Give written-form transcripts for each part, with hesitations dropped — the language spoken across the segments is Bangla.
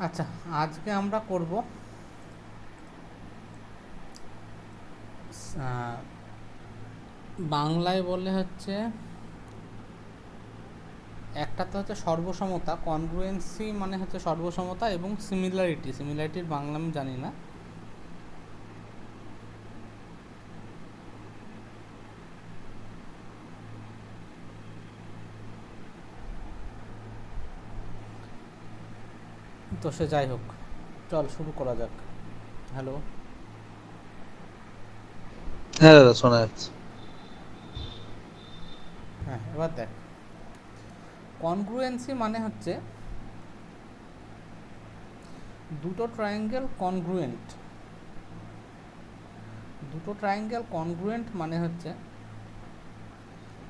আচ্ছা, আজকে আমরা করব বাংলায় বলে হচ্ছে একটা তো হচ্ছে সর্বসমতা, কনগ্রুয়েন্সি মানে হচ্ছে সর্বসমতা, এবং সিমিলারিটির বাংলা আমি জানি না। তো সে যাই হোক, চল শুরু করা যাক। হ্যালো। হ্যাঁ দাদা, শোনা যাচ্ছে। হ্যাঁ, এবার দেখ, কনগ্রুয়েন্সি মানে হচ্ছে দুটো ট্রায়াঙ্গেল কনগ্রুয়েন্ট। মানে হচ্ছে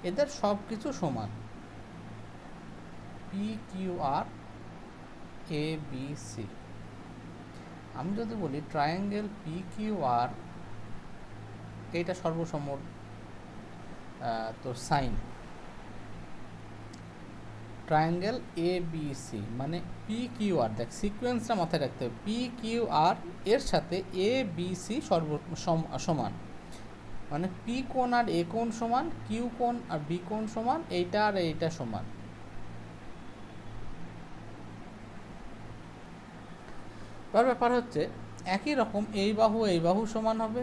এদের সব কিছু সমান, P Q R A B C. আমি যদি বলি ট্রায়াঙ্গেল পি কিউ আর, এইটা সর্বসমর তোর sign. Triangle A B C মানে পি কিউ আর, দেখ সিকোয়েন্সটা মাথায় রাখতে হবে, পি কিউ আর এর সাথে এ বি সি সমান, মানে পি কোণ আর এ কোণ সমান, কিউ কোণ আর বি কোণ সমান, এইটা আর এইটা সমান। এবার ব্যাপার হচ্ছে একই রকম এই বাহু সমান হবে,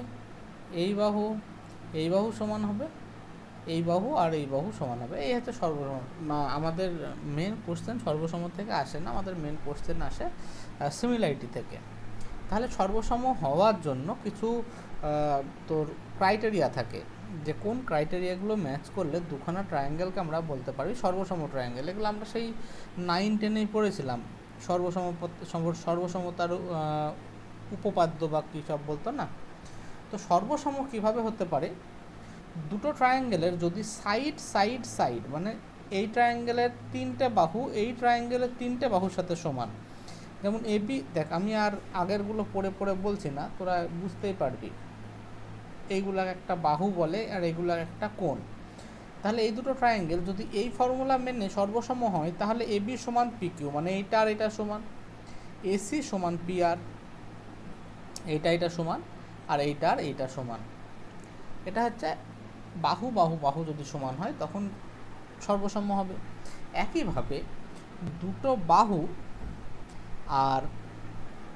এই বাহু সমান হবে, এই বাহু আর এই বাহু সমান হবে। এই হচ্ছে সর্বসম। আমাদের মেন কোশ্চেন সর্বসম থেকে আসে না, আমাদের মেন কোশ্চেন আসে সিমিলারিটি থেকে। তাহলে সর্বসম হওয়ার জন্য কিছু তোর ক্রাইটেরিয়া থাকে, যে কোন ক্রাইটেরিয়াগুলো ম্যাচ করলে দুখানা ট্রায়াঙ্গেলকে আমরা বলতে পারি সর্বসম ট্রায়াঙ্গেল। এগুলো আমরা সেই 9-10-এই পড়েছিলাম। সর্বসমতার উপপাদ্য বা কী সব বলতো না। তো সর্বসম কিভাবে হতে পারে, দুটো ট্রায়াঙ্গেলের যদি সাইড মানে এই ট্রায়াঙ্গেলের তিনটে বাহু এই ট্রায়াঙ্গেলের তিনটে বাহুর সাথে সমান। যেমন এবি, দেখ আমি আর আগেরগুলো পড়ে পড়ে বলছি না, তোরা বুঝতেই পারবি। এইগুলা একটা বাহু বলে আর এইগুলা একটা কোণ। তাহলে এই দুটো ট্রায়াঙ্গেল যদি এই ফর্মুলা মেনে সর্বসম হয়, তাহলে এবি সমান পি কিউ, মানে এইটা আর এটা সমান। এসি সমান পি আর, এইটা সমান, আর এইটা সমান। এটা হচ্ছে বাহু যদি সমান হয় তখন সর্বসম হবে। একইভাবে দুটো বাহু আর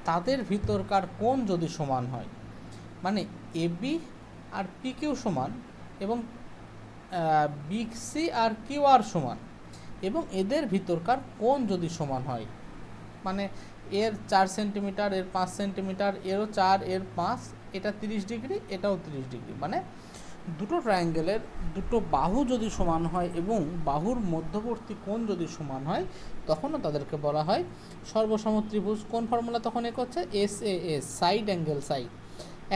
তাদের ভিতরকার কোণ যদি সমান হয়, মানে এবি আর পি কিউ সমান, এবং বিগ সি আর কিউ আর সমান, এবং এদের ভিতরকার কোণ যদি সমান হয়, মানে এর 4 সেন্টিমিটার, এর 5 সেন্টিমিটার, এরও 4, এর 5, এটা 30 ডিগ্রি, এটাও 30 ডিগ্রি, মানে দুটো ট্রায়াঙ্গেলের দুটো বাহু যদি সমান হয় এবং বাহুর মধ্যবর্তী কোণ যদি সমান হয়, তখনও তাদেরকে বলা হয় সর্বসম ত্রিভুজ। কোন ফর্মুলা তখন হচ্ছে SAS, সাইড অ্যাঙ্গেল সাইড।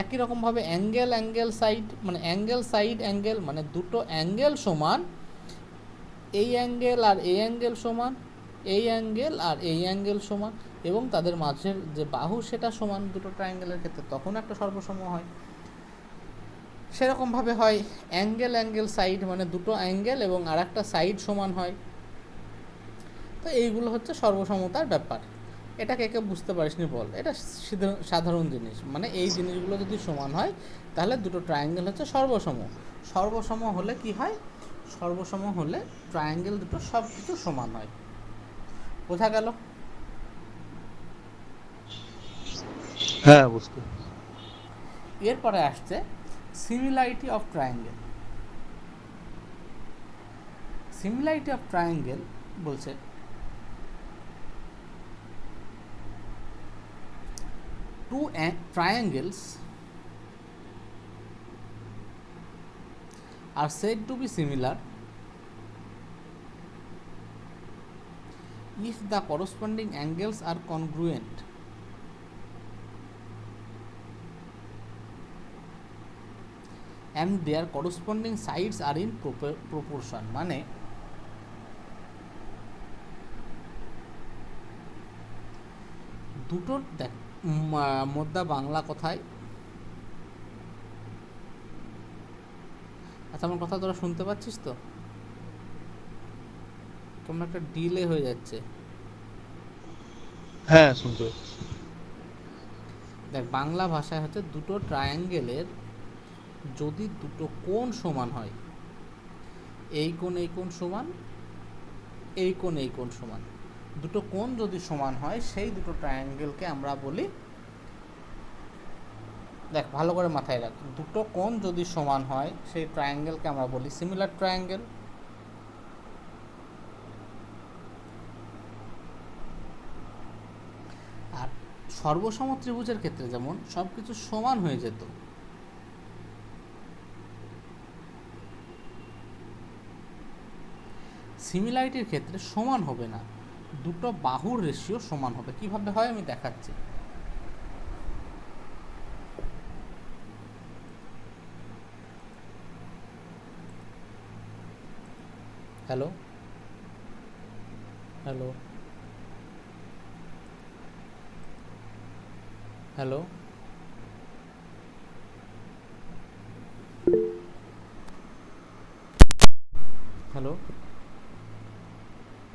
একই রকমভাবে অ্যাঙ্গেল সাইড মানে দুটো অ্যাঙ্গেল সমান, এই অ্যাঙ্গেল আর এই অ্যাঙ্গেল সমান, এই অ্যাঙ্গেল আর এই অ্যাঙ্গেল সমান, এবং তাদের মাঝের যে বাহু সেটা সমান দুটো ট্রায়াঙ্গেলের ক্ষেত্রে, তখন একটা সর্বসম হয়। সেরকমভাবে হয় অ্যাঙ্গেল সাইড, মানে দুটো অ্যাঙ্গেল এবং আর একটা সাইড সমান হয়। তো এইগুলো হচ্ছে সর্বসমতার ব্যাপার। এটা কে কে বুঝতে পারিসনি বল, এটা সাধারণ জিনিস। মানে এই জিনিসগুলো যদি সমান হয় তাহলে দুটো ট্রায়াঙ্গেল হচ্ছে সর্বসম। সর্বসম হলে কি হয়, সর্বসম হলে ট্রায়াঙ্গেল দুটো সব কিছু সমান হয়। বোঝা গেল? হ্যাঁ, বুঝতে। এরপরে আসছে similarity of triangle. Similarity of triangle বলছে two triangles are said to be similar if the corresponding angles are congruent and their corresponding sides are in proportion। মানে দুটোর দেখ মোদ্দা বাংলা কথায়, আচ্ছা আমার কথা তোরা শুনতে পাচ্ছিস তো? কেমন একটা ডিলে হয়ে যাচ্ছে। হ্যাঁ শুনতে পাচ্ছি। দেখ, বাংলা ভাষায় হচ্ছে দুটো ট্রায়াঙ্গেলের যদি দুটো কোণ সমান হয়, এই কোণ এই কোণ সমান, এই কোণ এই কোণ সমান, দুটো কোণ যদি সমান হয় সেই দুটো ট্রায়াঙ্গেলকে আমরা বলি, দেখ ভালো করে মাথায় রাখ, দুটো কোণ যদি সমান হয় সেই ট্রায়াঙ্গেলকে আমরা বলি সিমিলার ট্রায়াঙ্গেল। আর সর্বসম ত্রিভুজের ক্ষেত্রে যেমন সব কিছু সমান হয়ে যেত, সিমিলারিটির ক্ষেত্রে সমান হবে না, দুটো বাহুর রেশিও সমান হবে। কিভাবে হয় আমি দেখাচ্ছি। Hello hello hello hello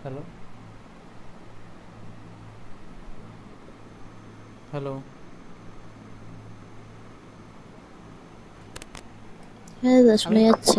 hello hello হ্যাঁ দাদা, শোনা যাচ্ছে।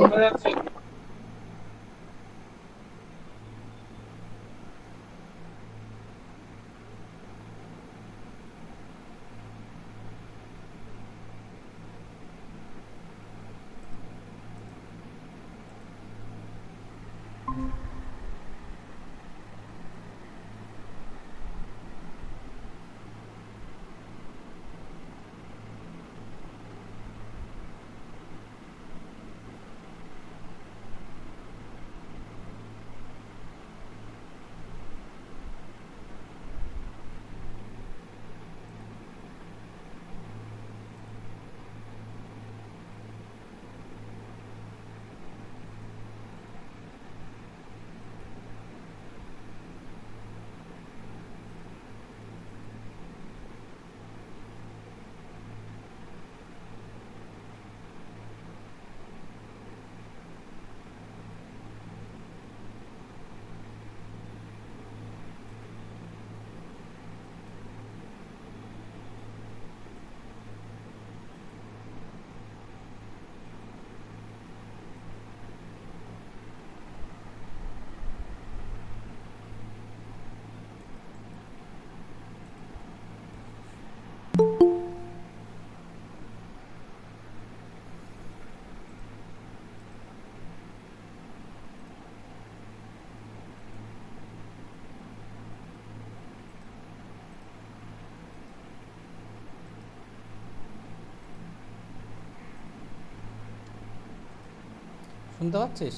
শুনতে পাচ্ছিস?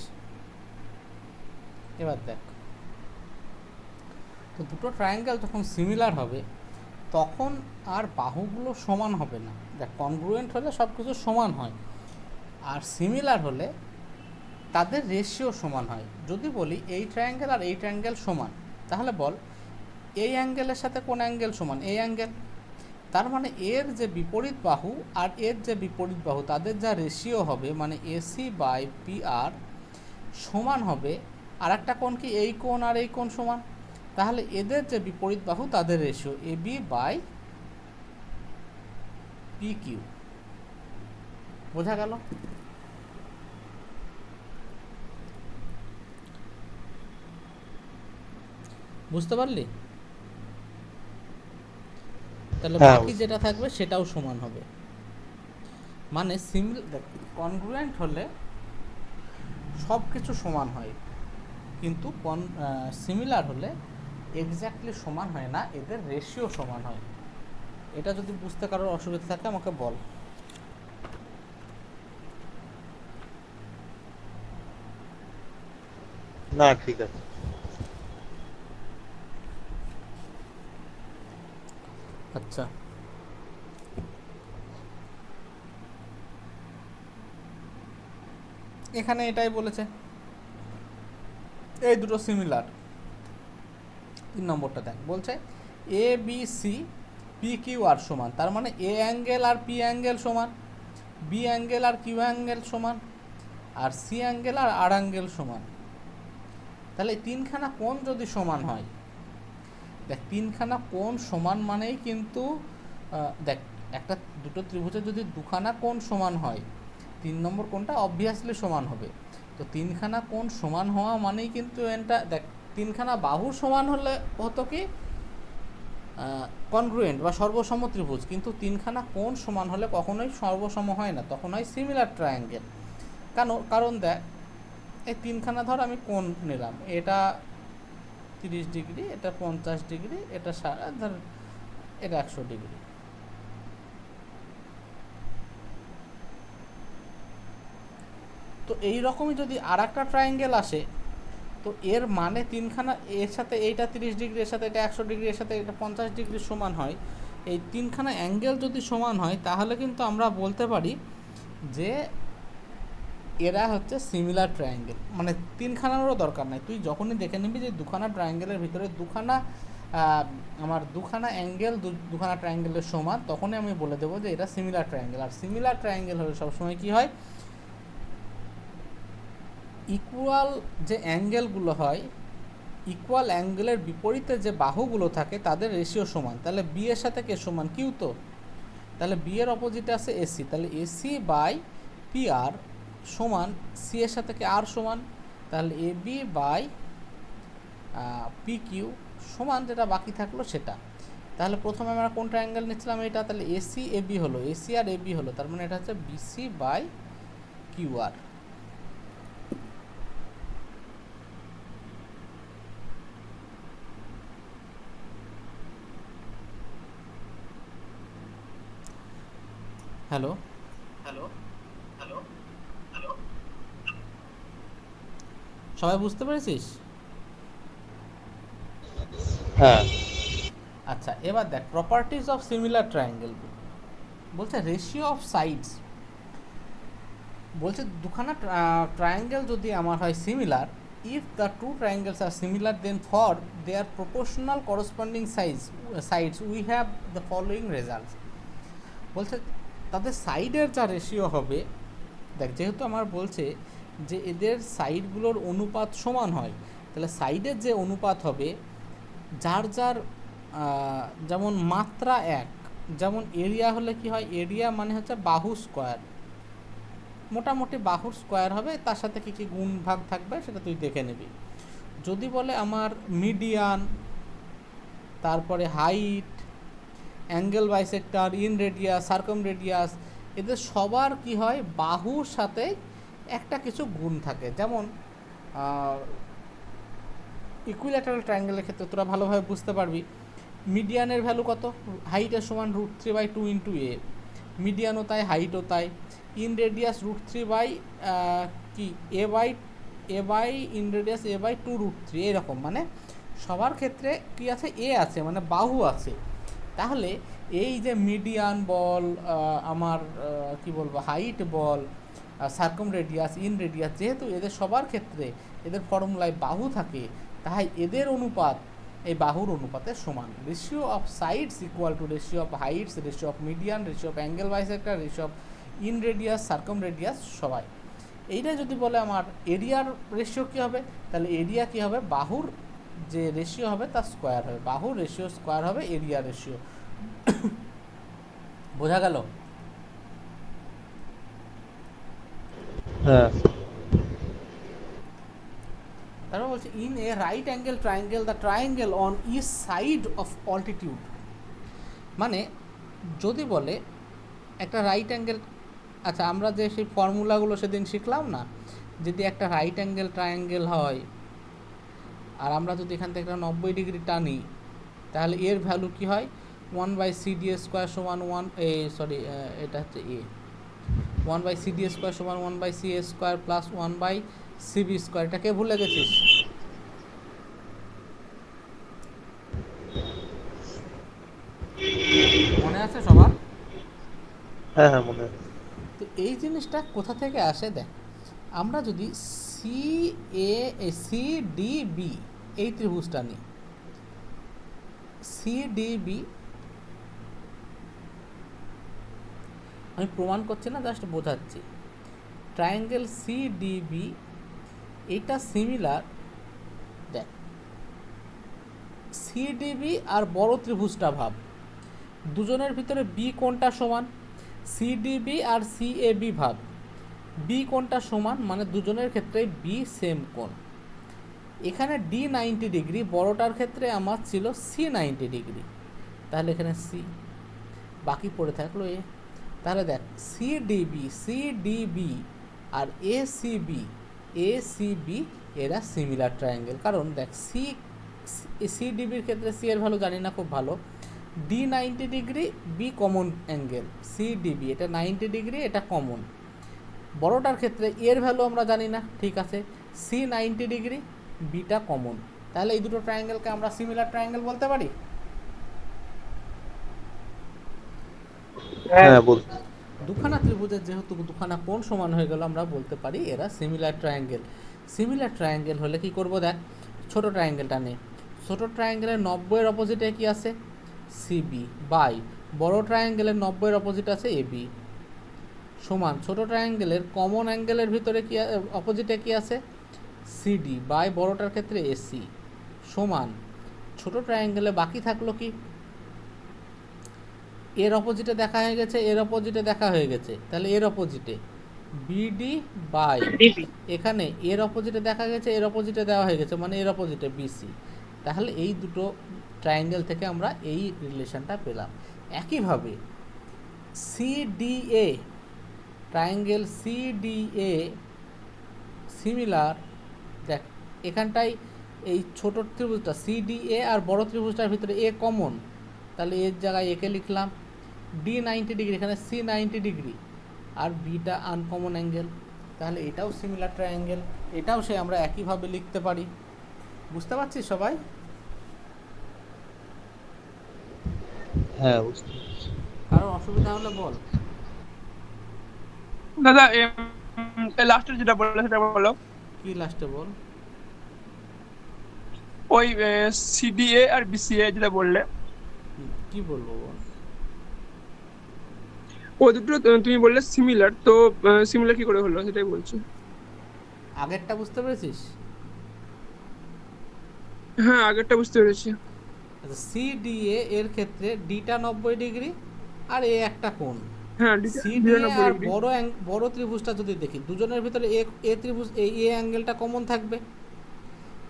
এবার দেখ, তো দুটো ট্রায়াঙ্গেল যখন সিমিলার হবে তখন আর বাহুগুলো সমান হবে না। দেখ, কনগ্রুয়েন্ট হলে সব কিছু সমান হয়, আর সিমিলার হলে তাদের রেশিও সমান হয়। যদি বলি এই ট্রায়াঙ্গেল আর এই ট্রায়াঙ্গেল সমান, তাহলে বল এই অ্যাঙ্গেলের সাথে কোন অ্যাঙ্গেল সমান? এই অ্যাঙ্গেল। তার মানে এর যে বিপরীত বাহু আর এর যে বিপরীত বাহু তাদের যা রেশিও হবে, মানে এসি বাই পি আর সমান হবে আর একটা কোণ কি এই কোণ আর এই কোণ সমান, তাহলে এদের যে বিপরীত বাহু তাদের ratio A B by P Q. বোঝা গেল? বুঝতে পারলি? তাহলে হ্যাঁ, বাকি যেটা থাকবে সেটাও সমান হবে। মানে কনগ্রুয়েন্ট হলে সব কিছু সমান হয়, কিন্তু সিমিলার হলে এক্স্যাক্টলি সমান হয় না, এদের রেশিও সমান হয়। এটা যদি বুঝতে কারোর অসুবিধা থাকে আমাকে বল। না ঠিক আছে। আচ্ছা, এখানে এটাই বলেছে, এই দুটো সিমিলার। 3 নম্বরটা দেখ, বলছে এ বি সি পি কিউ আর সমান, তার মানে এ অ্যাঙ্গেল আর পি অ্যাঙ্গেল সমান, বি অ্যাঙ্গেল আর কিউ অ্যাঙ্গেল সমান, আর সি অ্যাঙ্গেল আর আর অ্যাঙ্গেল সমান। তাহলে এই তিনখানা কোণ যদি সমান হয় দেখ তিনখানা কোণ সমান মানেই কিন্তু দেখ একটা দুটো ত্রিভুজের যদি দুখানা কোণ সমান হয় 3 নম্বর কোণটা অবভিয়াসলি সমান হবে। তো তিনখানা কোণ সমান হওয়া মানেই কিন্তু এটা দেখ তিনখানা বাহু সমান হলে হতো কি কনগ্রুয়েন্ট বা সর্বসম ত্রিভুজ, কিন্তু তিনখানা কোণ সমান হলে কখনোই সর্বসম হয় না, তখন হয় সিমিলার ট্রায়াঙ্গেল। কারণ দেখ এই তিনখানা ধর আমি কোণ নিলাম, এটা 30 ডিগ্রি, এটা 50 ডিগ্রি, এটা ধর এটা 100 ডিগ্রি। তো এই রকমই যদি আর একটা ট্রায়াঙ্গেল আসে, তো এর মানে তিনখানা এর সাথে এইটা 30 ডিগ্রি, এর সাথে এটা 100 ডিগ্রি, এর সাথে এটা 50 ডিগ্রি সমান হয়, এই তিনখানা অ্যাঙ্গেল যদি সমান হয় তাহলে কিন্তু আমরা বলতে পারি যে এরা হচ্ছে সিমিলার ট্রায়াঙ্গেল। মানে তিনখানারও দরকার নাই, তুই যখনই দেখে নিবি যে দুখানা ট্রায়াঙ্গেলের ভিতরে দুখানা অ্যাঙ্গেল দুখানা ট্রায়াঙ্গেলের সমান, তখনই আমি বলে দেবো যে এটা similar triangle. Are similar triangle হলে সবসময় কী হয়, ইকুয়াল যে অ্যাঙ্গেলগুলো হয়, ইকুয়াল অ্যাঙ্গেলের বিপরীতে যে বাহুগুলো থাকে তাদের রেশিও সমান। তাহলে বি এর সাথে কে সমান, কিউ। তো তাহলে বি এর অপোজিটে আছে এসি, তাহলে এসি বাই পি আর সমান সি এর সাথে কে আর সমান, তাহলে এ বি বাই পি কিউ সমান যেটা বাকি থাকলো সেটা। তাহলে প্রথমে আমরা কোন ট্রায়াঙ্গেল নিচ্ছিলাম এটা, তাহলে এসি এ বি হলো, এসি আর এ বি হলো, তার মানে এটা হচ্ছে BC by Q R. Hello hello hello hello, সবাই বুঝতে পেরেছিস? হ্যাঁ। আচ্ছা, এবার দেখ প্রপার্টিজ অফ সিমিলার ট্রায়াঙ্গেল। বলছে রেশিও অফ সাইডস, বলছে দুখানা ট্রায়াঙ্গেল যদি আমার হয় similar, if the two triangles are similar then for their proportional corresponding sides we have the following results. বলছে তাদের সাইডের যা রেশিও হবে, দেখ যেহেতু আমার বলছে যে এদের সাইডগুলোর অনুপাত সমান হয়, তাহলে সাইডের যে অনুপাত হবে যার যেমন মাত্রা এক, যেমন এরিয়া হলে কি হয়, এরিয়া মানে হচ্ছে বাহু স্কোয়ার, মোটামুটি বাহুর স্কোয়ার হবে, তার সাথে কী কী গুণ ভাগ থাকবে সেটা তুই দেখে নিবি। যদি বলে আমার মিডিয়ান, তারপরে height, angle bisector, in radius, circum radius, এদের সবার কি হয় বাহুর সাথে একটা কিছু গুণ থাকে। যেমন ইকুইল্যাটারাল ট্রায়াঙ্গেলের ক্ষেত্রে তোরা ভালোভাবে বুঝতে পারবি, মিডিয়ানের ভ্যালু কত, হাইটের সমান √3/2 ইন্টু এ, মিডিয়ানও তাই, হাইটও তাই। ইন রেডিয়াস √3 কি এ বাই ইন রেডিয়াস a/2 √3, এরকম। মানে সবার ক্ষেত্রে কি আছে, এ আছে, মানে বাহু আছে। তাহলে এই যে মিডিয়ান বল, আমার কি বলবো height ball, circum radius, in radius, যেহেতু এদের সবার ক্ষেত্রে এদের ফর্মুলায় বাহু থাকে, তাই এদের অনুপাত এই বাহুর অনুপাতের সমান। Ratio of sides equal to ratio of Heights, ratio of median, ratio of angle bisector, ratio of in radius, circum radius সবাই। এইটা যদি বলে আমার এরিয়ার রেশিও কী হবে, তাহলে এরিয়া কী হবে, বাহুর যে রেশিও হবে তার স্কোয়ার হবে, বাহুর রেশিও স্কোয়ার হবে এরিয়া রেশিও। বোঝা গেল? হ্যাঁ। তারপর বলছে in a right angle triangle the triangle on each side of altitude. মানে যদি বলে একটা রাইট অ্যাঙ্গেল, আচ্ছা আমরা যে সেই ফর্মুলাগুলো সেদিন শিখলাম না, যদি একটা রাইট অ্যাঙ্গেল ট্রায়াঙ্গেল হয় আর আমরা যদি এখান থেকে একটা 90 ডিগ্রি টানি, তাহলে এর ভ্যালু কি হয়, 1/CD² সমান এটা হচ্ছে এ, 1/CD² সমান 1/CA² প্লাস 1/CB²। এটা কে ভুলে গেছিস? মনে আছে সবার? হ্যাঁ হ্যাঁ মনে আছে। তো এই জিনিসটা কোথা থেকে আসে দেখ, আমরা যদি CDB এই ত্রিভুজটা নিই, CDB আমি প্রমাণ করছি না, জাস্ট বোঝাচ্ছি। ট্রায়াঙ্গেল CDB এইটা সিমিলার, দেখ সিডিবি আর বড় ত্রিভুজটা ভাব, দুজনের ভিতরে বি কোণটা সমান। সিডিবি আর সিএবি ভাব, বি কোণটা সমান, মানে দুজনের ক্ষেত্রে বি সেম কোণ। এখানে ডি 90 ডিগ্রি, বড়টার ক্ষেত্রে আমার ছিল সি 90 ডিগ্রি, তাহলে এখানে সি, বাকি পড়ে থাকলো এ। তাহলে দেখ সিডিবি আর এসিবি এরা সিমিলার ট্রায়াঙ্গেল। কারণ দেখ সিডিবির ক্ষেত্রে সি এর ভ্যালু জানি না খুব ভালো, D 90 degree, B common angle, CDB এটা 90 ডিগ্রি, এটা কমন। বড়টার ক্ষেত্রে এর ভ্যালু আমরা জানি না, ঠিক আছে, সি 90 ডিগ্রি, বিটা কমন। তাহলে এই দুটো ট্রায়াঙ্গেলকে আমরা সিমিলার ট্রায়াঙ্গেল বলতে পারি। হ্যাঁ বলতে। দুখানা ত্রিভুজের যেহেতু দুখানা কোণ সমান হয়ে গেল, আমরা বলতে পারি এরা সিমিলার ট্রায়াঙ্গেল। সিমিলার ট্রায়াঙ্গেল হলে কি করব, দেখ ছোট ট্রায়াঙ্গেলটা নে, ছোট ট্রায়াঙ্গেলের 90 এর অপোজিটে কি আছে, সিবি, বাই বড় ট্রায়াঙ্গেলের 90 এর অপোজিট আছে এবি, সমান ছোট ট্রায়াঙ্গেলের কমন অ্যাঙ্গেলের ভিতরে কি অপোজিটে কি আছে, সিডি, বাই বড়টার ক্ষেত্রে এসি, সমান ছোট ট্রায়াঙ্গেলে বাকি থাকলো কি, এর অপোজিটে দেখা হয়ে গেছে, এর অপোজিটে দেখা হয়ে গেছে, তাহলে এর অপোজিটে বিডি বাই, এখানে এর অপোজিটে দেখা গেছে, এর অপোজিটে দেওয়া হয়ে গেছে, মানে এর অপোজিটে বিসি। তাহলে এই দুটো ট্রায়াঙ্গেল থেকে আমরা এই রিলেশনটা পেলাম। একইভাবে সিডিএ, ট্রায়াঙ্গেল সিডিএ সিমিলার, দেখ এখানটায় এই ছোট ত্রিভুজটা সিডিএ আর বড় ত্রিভুজটার ভিতরে এ কমন, তাহলে এর জায়গায় একে লিখলাম, ডি 90 ডিগ্রি, এখানে সি 90 ডিগ্রি, আর বিটা আনকমন অ্যাঙ্গেল, তাহলে এটাও সিমিলার ট্রায়াঙ্গেল, এটাও সে আমরা একইভাবে লিখতে পারি। বুঝতে পারছিস সবাই? হ্যাঁ বুঝতে পারছি। কারো অসুবিধা হলে বল। দাদা লাস্টের যেটা বললো সেটা বলো। কি লাস্টে বল? ওই সিডিএ আর বিসিএ যেটা বললে, কি বলবো বল? ও দুটো তুমি বললে সিমিলার, তো সিমিলার কি করে হলো সেটাই বলছি। আগেরটা বুঝতে পেরেছিস? হ্যাঁ আগেরটা বুঝতে পেরেছি। আচ্ছা, সিডিএ এর ক্ষেত্রে ডিটা 90 ডিগ্রি আর এ একটা কোণ। হ্যাঁ সিডিএ আর 90 ডিগ্রি। বড় ত্রিভুজটা যদি দেখি, দুজনের ভিতরে এ ত্রিভুজ এই এ অ্যাঙ্গেলটা কমন থাকবে,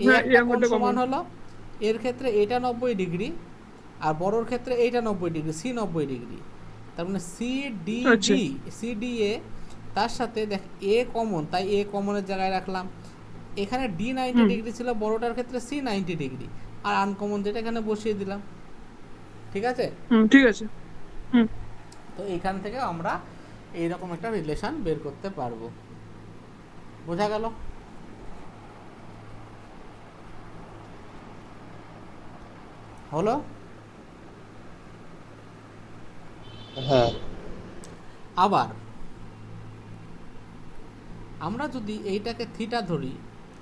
এই হ্যাঁ এই একটা কোণ অঙ্কটা সমান কমন। হলো, এর ক্ষেত্রে এটা 90 ডিগ্রি আর বড়র ক্ষেত্রে এইটা 90 ডিগ্রি, সি 90 ডিগ্রি, তার মানে আচ্ছা। সিডিএ তার সাথে দেখ এ কমন, তাই এ কমনের জায়গায় রাখলাম। এখানে ডি 90 ডিগ্রি ছিল, বড়টার ক্ষেত্রে সি 90 ডিগ্রি, আর আনকমন যেটা এখানে বসিয়ে দিলাম। ঠিক আছে? ঠিক আছে। তো এইখান থেকে আমরা এইরকম একটা রিলেশন বের করতে পারবো। বোঝা গেল? হলো? হ্যাঁ আবার আমরা যদি এইটাকে থিটা ধরি,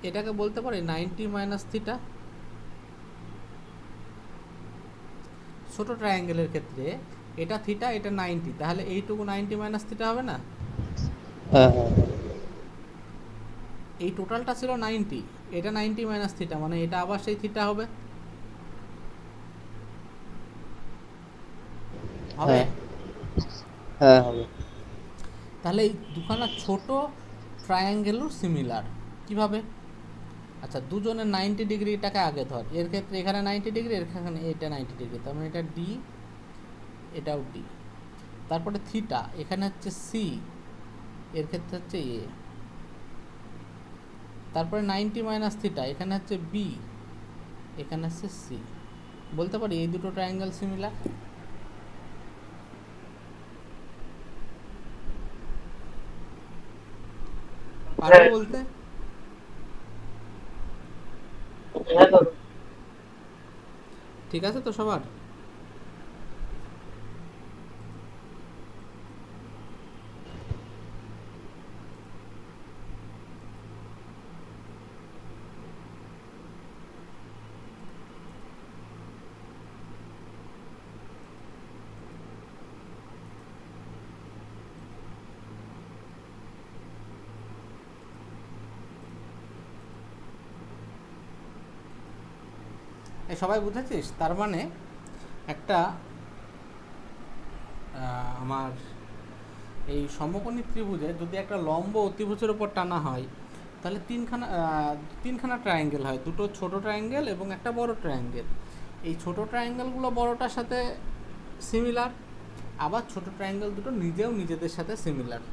এটাকে বলতে পারি 90 মাইনাস থিটা। ছোট ট্রায়াঙ্গেলের ক্ষেত্রে এটা থিটা, এটা 90, তাহলে এইটুকু 90 মাইনাস থিটা হবে না? হ্যাঁ হ্যাঁ এই টোটালটা ছিল 90, এটা 90 মাইনাস থিটা, মানে এটা আবার সেই থিটা হবে। হবে? হ্যাঁ হ্যাঁ হবে। তাহলে এই দুখানা ছোট ট্রায়াঙ্গেলও সিমিলার। কিভাবে? আচ্ছা, দুজনের 90 ডিগ্রিটাকে আগে ধর, এর ক্ষেত্রে এখানে 90 ডিগ্রি, এখানে এটা 90 ডিগ্রি, তার মানে এটা ডি, এটাও ডি। তারপরে থিটা, এখানে হচ্ছে সি, এর ক্ষেত্রে হচ্ছে এ। তারপরে 90 মাইনাস থিটা, এখানে হচ্ছে বি, এখানে হচ্ছে সি। বলতে পারি এই দুটো ট্রায়াঙ্গেল সিমিলার। পারবো বলতে? ঠিক আছে তো সবার? এই সবাই বুঝেছিস? তার মানে একটা আমার এই সমকোণী ত্রিভুজে যদি একটা লম্ব অতিভুজের উপর টানা হয় তাহলে তিনখানা ট্রায়াঙ্গেল হয়, দুটো ছোট ট্রায়াঙ্গেল এবং একটা বড় ট্রায়াঙ্গেল। এই ছোট ট্রায়াঙ্গেলগুলো বড়টার সাথে সিমিলার, আবার ছোট ট্রায়াঙ্গেল দুটো নিজেও নিজেদের সাথে সিমিলার।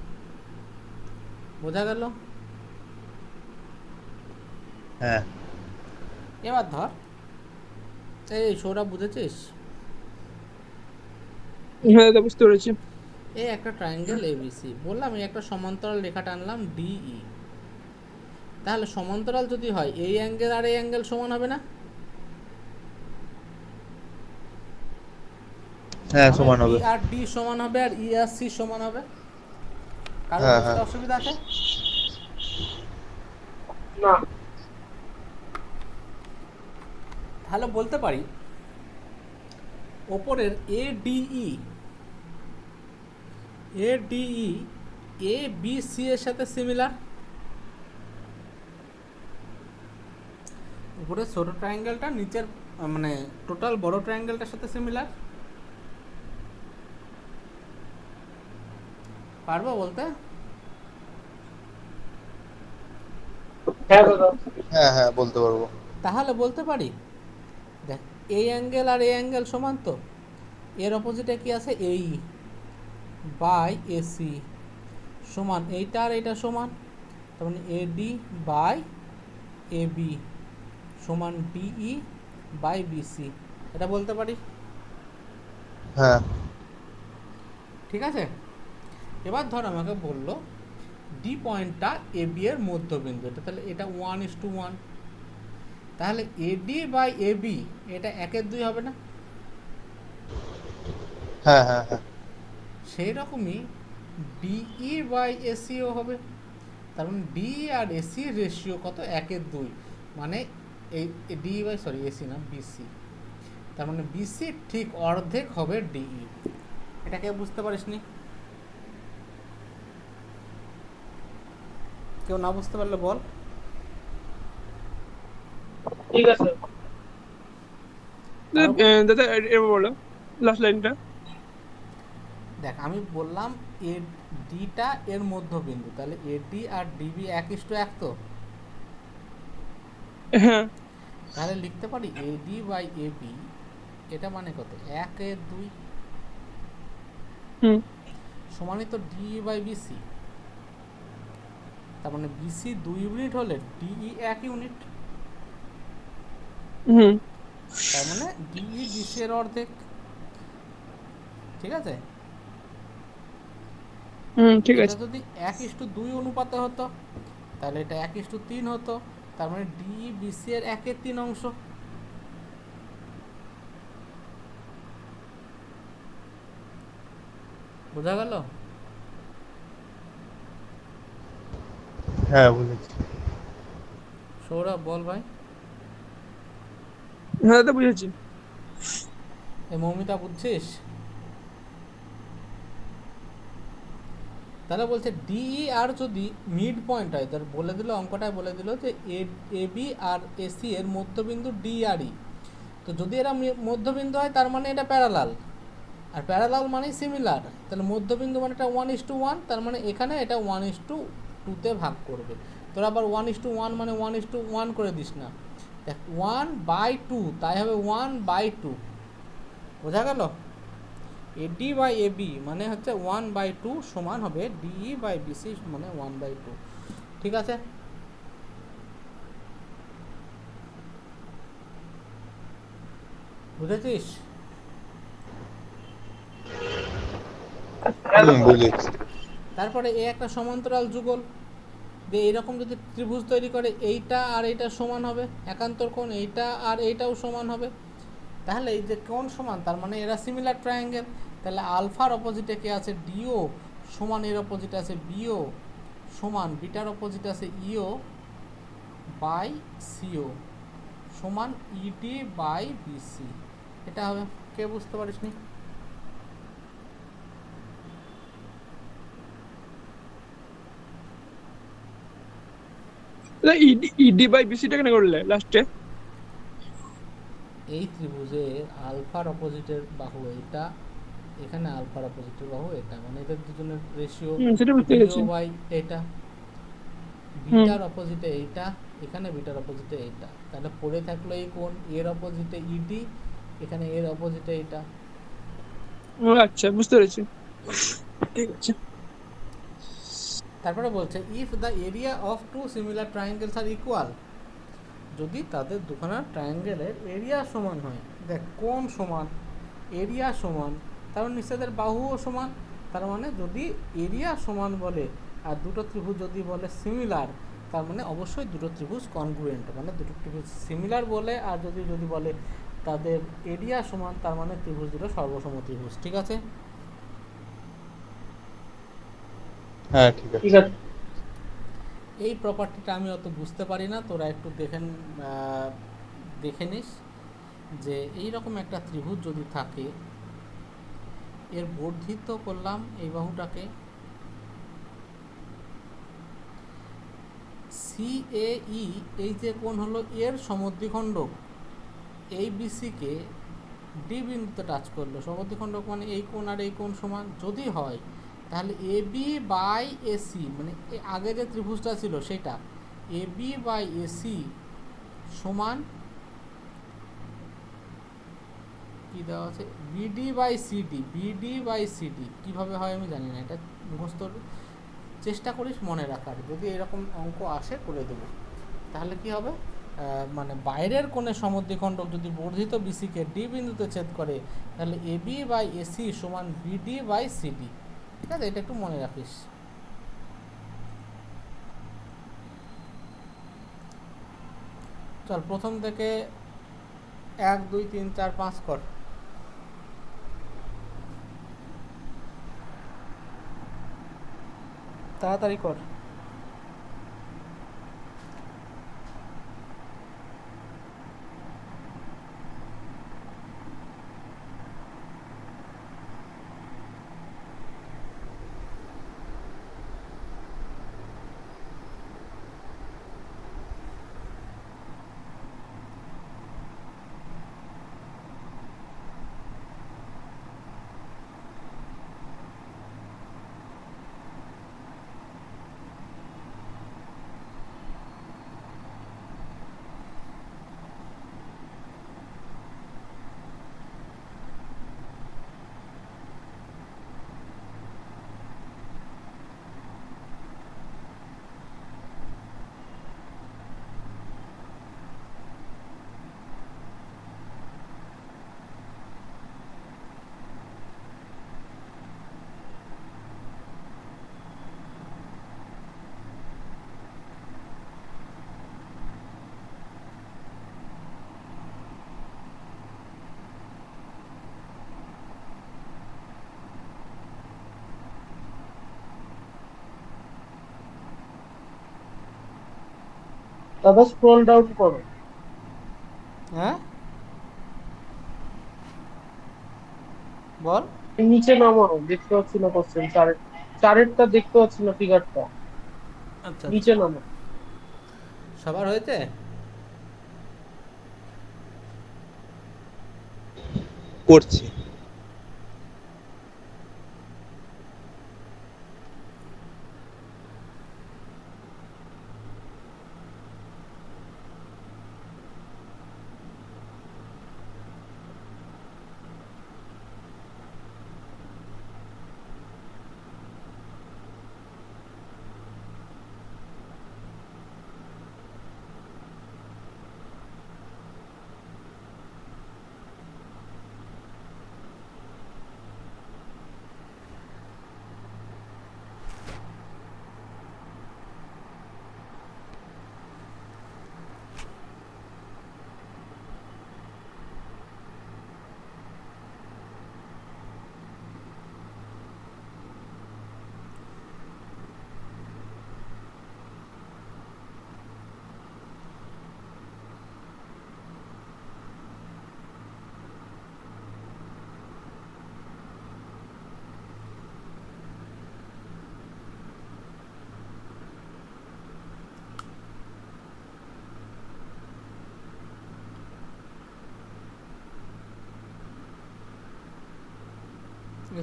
বোঝা গেল? হ্যাঁ এবার ধর, এই সৌরভ বুঝেছিস? হ্যাঁ দাদা বুঝতে পেরেছি। এই একটা ট্রায়াঙ্গেল এবিসি, বললাম এই একটা সমান্তরাল রেখা টানলাম ডিই। তাহলে সমান্তরাল যদি হয় এই অ্যাঙ্গেল আর এই অ্যাঙ্গেল সমান হবে না? হ্যাঁ সমান হবে। ই আর ডি সমান হবে আর ই আর সি সমান হবে। কারো হ্যাঁ, বুঝতে হ্যাঁ। অসুবিধা আছে? না। তাহলে বলতে পারি ওপরের এডিই এ বি সি এর সাথে সিমিলার। উপরে ছোট ট্রায়াঙ্গেলটা নিচের মানে টোটাল বড় ট্রায়াঙ্গেলটার সাথে সিমিলার। পারবো বলতে? হ্যাঁ দাদা। হ্যাঁ হ্যাঁ বলতে পারবো। তাহলে বলতে পারি দেখ, এই অ্যাঙ্গেল আর এই অ্যাঙ্গেল সমান তো, এর অপোজিটে কি আছে? এই বাই এসি সমান এইটা আর এইটা সমান, তার মানে এডি বাই এবি সমান ডিই বাই বিসি। এটা বলতে পারি, হ্যাঁ ঠিক আছে? এবার ধর আমাকে বললো ডি পয়েন্টটা এ বি এর মধ্যবিন্দু, এটা তাহলে এটা 1:1, তাহলে এডি বাই এবি এটা 1:2 হবে না? হ্যাঁ হ্যাঁ হ্যাঁ সেই রকমই ডিই বাই এসিও হবে, তার মানে ডি আর এসি রেশিও কত? 1:2, মানে এই ডি বাই এসি না বিসি, তার মানে বিসি ঠিক অর্ধেক হবে ডিই। এটাকে বুঝতে পারিস নি? কেউ না বুঝতে পারলে বল। ঠিক আছে দাদা, এবার বলো লাস্ট লাইনটা। দেখ আমি বললাম এ ডিটা এর মধ্যবিন্দু, তাহলে এডি আর ডিবি 1:1 তো, হ্যাঁ। তাহলে লিখতে পারি এডি বাই এবি এটা মানে কত? 1:2 হুম সমানই তো ডি বাই বিসি, তার মানে বিসি 2 ইউনিট হলে ডিই 1 ইউনিট, হুম তার মানে ডিই বিসি এর অর্ধেক। ঠিক আছে? হুম ঠিক এটা আছে। যদি 1:2 অনুপাতে হতো তাহলে এটা 1:3 হতো, তার মানে ডিই বিসি এর 1/3 অংশ। বোঝা গেল? হ্যাঁ বুঝেছি। সৌরভ বল ভাই। হ্যাঁ দাদা বুঝেছি। এই মৌমিতা বুঝছিস? তাহলে বলছে ডিই আর যদি মিড পয়েন্ট হয়, তার বলে দিল অঙ্কটায় বলে দিল যে এ বি আর এসি এর মধ্যবিন্দু ডি আর ই, তো যদি এরা মধ্যবিন্দু হয় তার মানে এটা প্যারালাল, আর প্যারালাল মানে সিমিলার, তাহলে মধ্যবিন্দু মানে এটা 1:1, তার মানে এখানে এটা 1:2 ভাগ করবে। তোরা আবার 1:1 মানে 1:1 করে দিস না, দেখ 1/2 তাই হবে 1/2। বোঝা গেল? এডি বাই এবি মানে হচ্ছে 1/2 সমান হবে ডিই বাই বিসি মানে 1/2। ঠিক আছে? বুঝেছিস? বুঝেছি। তারপরে এই একটা সমান্তরাল যুগল, যে এইরকম যদি ত্রিভুজ তৈরি করে এইটা আর এইটা সমান হবে, একান্তর কোণ এইটা আর এইটাও সমান হবে, তাহলে এই যে কোণ সমান তার মানে এরা সিমিলার ট্রায়াঙ্গেল। তাহলে আলফার অপোজিটে কে আছে? ডিও সমান এর অপোজিটে আছে বিও সমান বিটার অপোজিটে আছে ইও বাই সিও সমান ইডি বাই বিসি। এটা হবে। কে বুঝতে পারিস নি? দাদা ইডি বাই বিসিটা কেন করলে লাস্টে? এই ত্রিভুজের আলফার অপোজিটের বাহু এইটা, এখানে আলফার অপোজিটের বাহু এটা, মানে এদের দুজনের রেশিও সেটা বুঝতে পেরেছি। বাই এটা, হুম। বিটার অপোজিটে এইটা, এখানে বিটার অপোজিটে এইটা, তাহলে পড়ে থাকলো এই কোণ, এর অপোজিটে ইডি, এখানে এর অপোজিটে এইটা। ও আচ্ছা, বুঝতে পেরেছি। ঠিক আছে। তারপরে বলছে if the area of two similar triangles are equal, যদি তাদের দুখানা ট্রায়াঙ্গেলের এরিয়া সমান হয়, দেখ কোণ সমান, এরিয়া সমান, তার মানে নিশ্চয় এদের বাহুও সমান। তার মানে যদি এরিয়া সমান বলে আর দুটো ত্রিভুজ যদি বলে সিমিলার, তার মানে অবশ্যই দুটো ত্রিভুজ কনগ্রুয়েন্ট, মানে দুটো ত্রিভুজ সিমিলার বলে, আর যদি যদি বলে তাদের এরিয়া সমান, তার মানে ত্রিভুজ দুটো সর্বসম ত্রিভুজ। ঠিক আছে? হ্যাঁ ঠিক আছে। ঠিক আছে। এই প্রপার্টিটা আমি অত বুঝতে পারি না, তোরা একটু দেখে নিস যে এই রকম একটা ত্রিভুজ যদি থাকে, এর বর্ধিত করলাম এই বাহুটাকে, সিএই, এই যে কোণ হলো এর সমদ্বিখণ্ডক, এই বিসিকে ডি বিন্দুতে টাচ করলো, সমদ্বিখণ্ডক মানে এই কোণ আর এই কোণ সমান যদি হয়, তাহলে এ বি বাই এসি, মানে আগে যে ত্রিভুজটা ছিল সেটা, এ বি বাই এসি সমান কি দেওয়া আছে, BD by CD. BD by CD কীভাবে হয় আমি জানি না, এটা মুখস্থ চেষ্টা করিস মনে রাখার, যদি এরকম অঙ্ক আসে করে দেবো। তাহলে কি হবে, মানে বাইরের কোণে সমদ্বিখণ্ডক যদি বর্ধিত বিসিকে ডি বিন্দুতে ছেদ করে, তাহলে এ বি বাই এসি সমান বিডি বাই সিডি। ঠিক আছে, এটা একটু মনে রাখিস। চল প্রথম থেকে 1 2 3 4 5 কর। তাড়াতাড়ি কর। দাদা স্ক্রল ডাউন করো। হ্যাঁ বল। নিচে নামাও, দেখতে পাচ্ছি না কোশ্চেন চারেরটা দেখতে পাচ্ছি না ফিগারটা। আচ্ছা নিচে নামাও। সবার হয়েছে? করছি।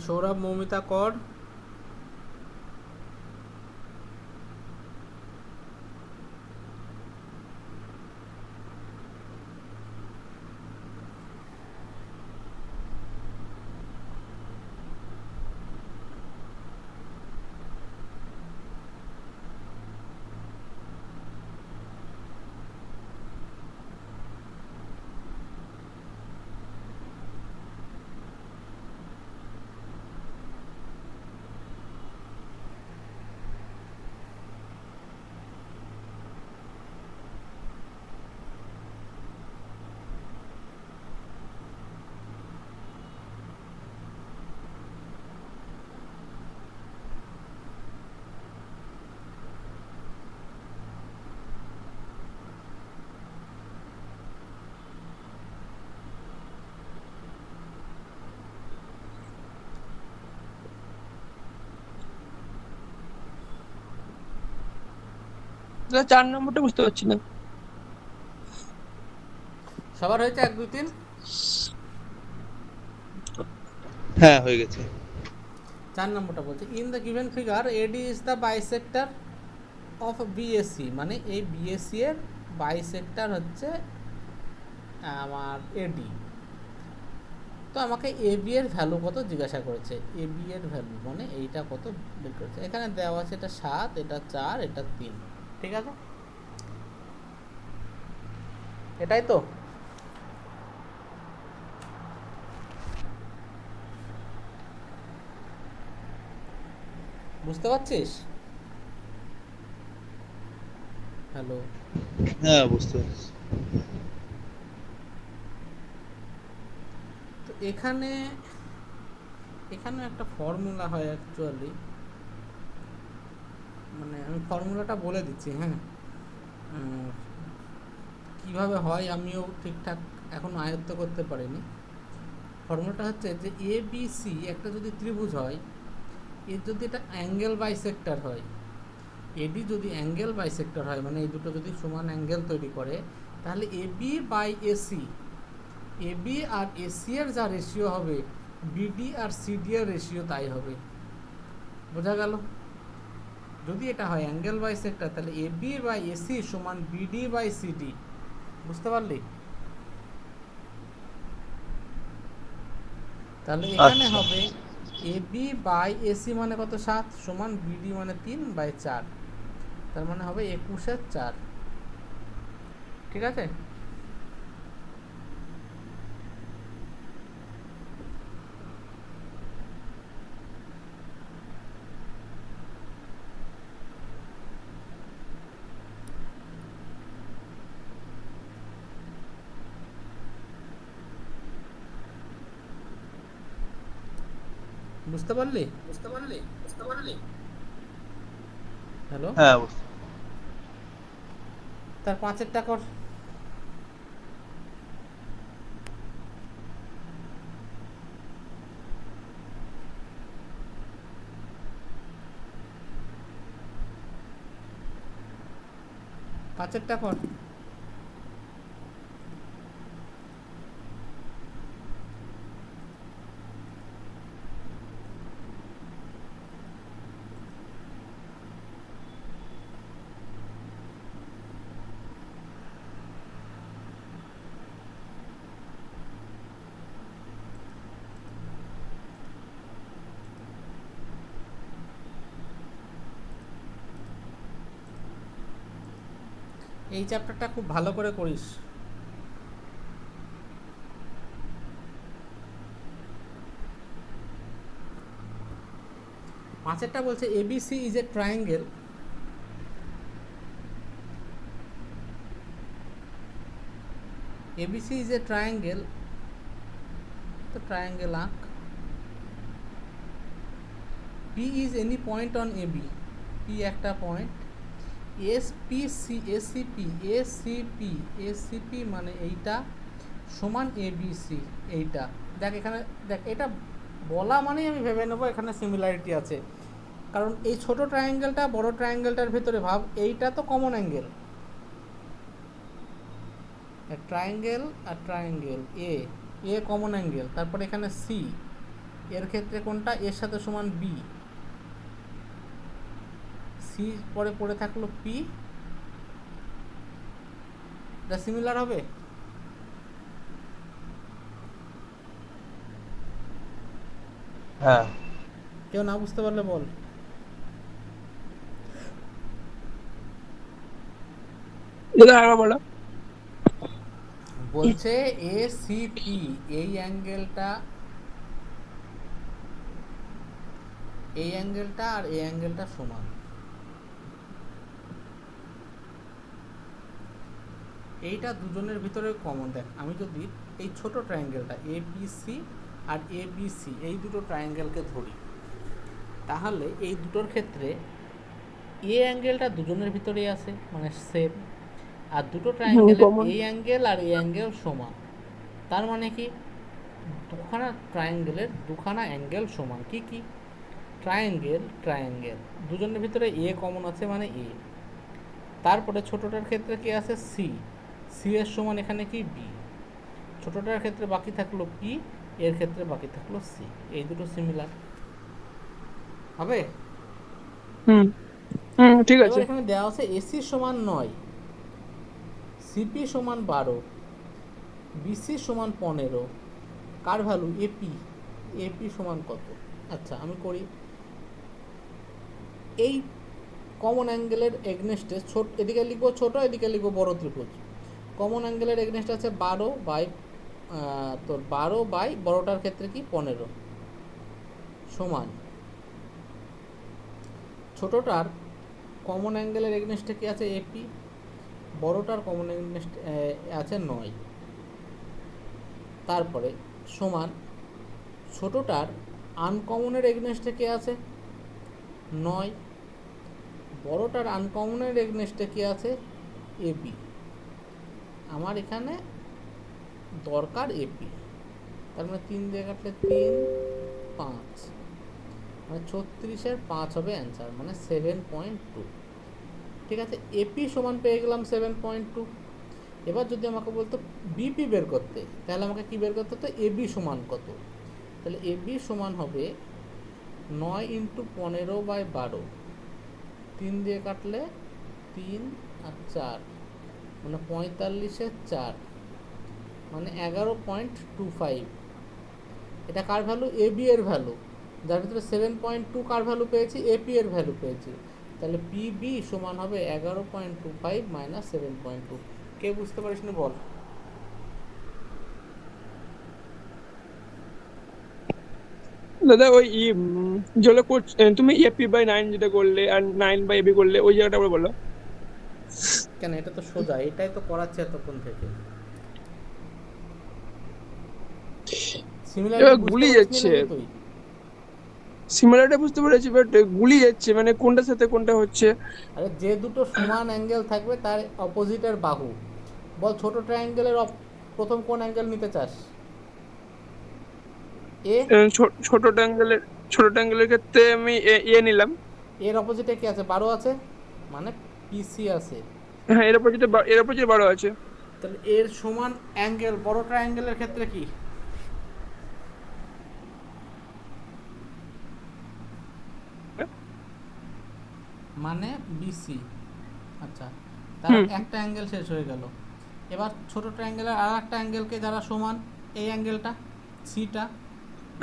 সৌরভ মৌমিতা কর। দাদা 4 নম্বরটা বুঝতে পারছি না। সবার হয়েছে 1 2 3? হ্যাঁ হয়ে গেছে। 4 নম্বরটা বলছে in the given figure eddy is the bisector of BSc, মানে এই বিএসসি এর বাইসেক্টর হচ্ছে আমার এডি। তো আমাকে এবি এর ভ্যালু কত জিজ্ঞাসা করেছে, এবি এর ভ্যালু মানে এইটা কত বের করেছে। এখানে দেওয়া আছে এটা 7, এটা 4, এটা 3, ঠিক আছে? এটাই তো। বুঝতে পারছিস? হ্যালো, হ্যাঁ বুঝতে পারছি। তো এখানে এখানে একটা ফর্মুলা হয় অ্যাকচুয়ালি, মানে আমি ফর্মুলাটা বলে দিচ্ছি, হ্যাঁ। কিভাবে হয় আমিও ঠিকঠাক এখন আয়ত্ত করতে পারিনি। ফর্মুলাটা হচ্ছে যে এ বি সি একটা যদি ত্রিভুজ হয়, এর যদি এটা অ্যাঙ্গেল বাইসেক্টর হয়, এডি যদি অ্যাঙ্গেল বাইসেক্টর হয়, মানে এই দুটো যদি সমান অ্যাঙ্গেল তৈরি করে, তাহলে এবি বাই এসি, এবি আর এসি এর যা রেশিও হবে বিডি আর সিডি এর রেশিও তাই হবে। বোঝা গেল? যদি এটা হয় অ্যাঙ্গেল বাইসেক্টর, তাহলে এবি বাই এসি সমান বিডি বাই সিডি। বুঝতে পারলি? তাহলে এখানে আচ্ছা। হবে এবি বাই এসি মানে কত 7 সমান বিডি মানে 3/4, তার মানে হবে 21/4, ঠিক আছে? বুঝতে পারলি? হ্যালো, হ্যাঁ বুঝতে তার 5-এরটা কর। পাঁচেরটা কর। এই চ্যাপ্টারটা খুব ভালো করে করিস। পাঁচেরটা বলছে ABC is a triangle, ABC is a triangle, তো ট্রায়াঙ্গেল আঁক। P is any point on AB, P একটা point. SPC ACP ACP ACP মানে এইটা সমান এবিসি, এইটা দেখ এখানে দেখ, এটা বলা মানেই আমি ভেবে নেবো এখানে সিমিলারিটি আছে, কারণ এই ছোট ট্রায়াঙ্গেলটা বড় ট্রায়াঙ্গেলটার ভেতরে ভাব, এইটা তো কমন অ্যাঙ্গেল, ট্রায়াঙ্গেল আর triangle A, A common angle, তারপর এখানে সি, এর ক্ষেত্রে কোনটা এর সাথে সমান বি, সি পরে পড়ে থাকলো পি, এটা সিমিলার হবে। হ্যাঁ কেউ না বুঝতে পারলে বল। দাদা আরেকবার বলো। বলছে এ সি পি এই অ্যাঙ্গেলটা, এই অ্যাঙ্গেলটা আর এই অ্যাঙ্গেলটা সমান। এইটা দুজনের ভিতরে কমন। দেখ আমি যদি এই ছোট ট্রায়াঙ্গেলটা এ B C R A B C এই দুটো ট্রায়াঙ্গেলকে ধরি, তাহলে এই দুটোর ক্ষেত্রে এ অ্যাঙ্গেলটা দুজনের ভিতরেই আছে, মানে সেম। আর দুটো ট্রায়াঙ্গেলের common। এই অ্যাঙ্গেল আর এই অ্যাঙ্গেল সমান। তার মানে কি দুখানা ট্রায়াঙ্গেলের দুখানা অ্যাঙ্গেল সমান। কি কি? ট্রায়াঙ্গেল ট্রায়াঙ্গেল দুজনের ভিতরে এ কমন আছে, মানে এ। তারপরে ছোটোটার ক্ষেত্রে কি আছে? সি, সি এর সমান এখানে কি? বি। ছোটোটার ক্ষেত্রে বাকি থাকলো পি, এর ক্ষেত্রে বাকি থাকলো সি। এই দুটো সিমিলার হবে। হুম হুম ঠিক এবার আছে। এখানে দেওয়া আছে এসি সমান 9, সিপি সমান 12, বিসি সমান 15, কার ভ্যালু? এপি। এপি সমান কত? আচ্ছা আমি করি। এই কমন অ্যাঙ্গেলের এগনেস্টে ছোট, এদিকে লিখবো ছোট, এদিকে লিখবো বড় ত্রিভুজ। কমন অ্যাঙ্গেলের এগনেস্ট আছে 12 বাই তোর 12 বাই বড়টার ক্ষেত্রে কি 15 সমান ছোটটার কমন অ্যাঙ্গেলের এগনেস্টে কি আছে? এপি। বড়টার কমন এগনেস্ট আছে 9। তারপরে সমান ছোটটার আনকমনের এগনেস্টে কি আছে? 9। বড়টার আনকমনের এগনেস্টে কি আছে? এবি। আমার এখানে দরকার এপি। তার মানে 3 দিয়ে কাটলে 3, 5, মানে 36-এর 5 হবে অ্যান্সার, মানে 7.2। ঠিক আছে, এপি সমান পেয়ে গেলাম 7.2। এবার যদি আমাকে বলতো বিপি বের করতে, তাহলে আমাকে কি বের করতে হতো? এবি সমান কত? তাহলে এবি সমান হবে 9 × 15/12, 3 দিয়ে কাটলে 3 আর 4, মানে 45-এর 4, মানে 11.25। এটা কার ভ্যালু? এবি এর ভ্যালু, যার ভিতরে 7.2 কার ভ্যালু পেয়েছি? এপি এর ভ্যালু পেয়েছি। তাহলে পিবি সমান হবে 11.25 মাইনাস 7.2। কে বুঝতে পারিস নি বল। দাদা ওই যেগুলো তুমি এপি বাই 9 যেটা করলে আর 9 বাই এবি করলে, ওই জায়গাটা আবার বলো। কেন, এটা তো সোজা, এটাই তো করাচ্ছে এতক্ষণ থেকে। সিমিলারিটি এবার বুঝতে গুলিয়ে পারিস নি যাচ্ছে, নাকি তুই? সিমিলারটা বুঝতে পেরেছি, বাট গুলিয়ে যাচ্ছে, মানে কোনটার সাথে কোনটা হচ্ছে। আরে যে দুটো সমান অ্যাঙ্গেল থাকবে তার অপোজিটের বাহু। বল ছোট ট্রায়াঙ্গেলের প্রথম কোন অ্যাঙ্গেল নিতে চাস? এ। ছোট ট্যাঙ্গেলের ক্ষেত্রে আমি এ নিলাম। এর অপোজিটে কি আছে? 12 আছে, মানে পিসি আছে। হ্যাঁ, এর ওপর যে 12 আছে। তাহলে এর সমান অ্যাঙ্গেল বড় ট্রায়াঙ্গেলের ক্ষেত্রে কি? মানে বিসি। আচ্ছা, তার হুম একটা অ্যাঙ্গেল শেষ হয়ে গেল। এবার ছোট ট্রায়াঙ্গেলের আর একটা অ্যাঙ্গেলকে যারা সমান, এই অ্যাঙ্গেলটা সিটা,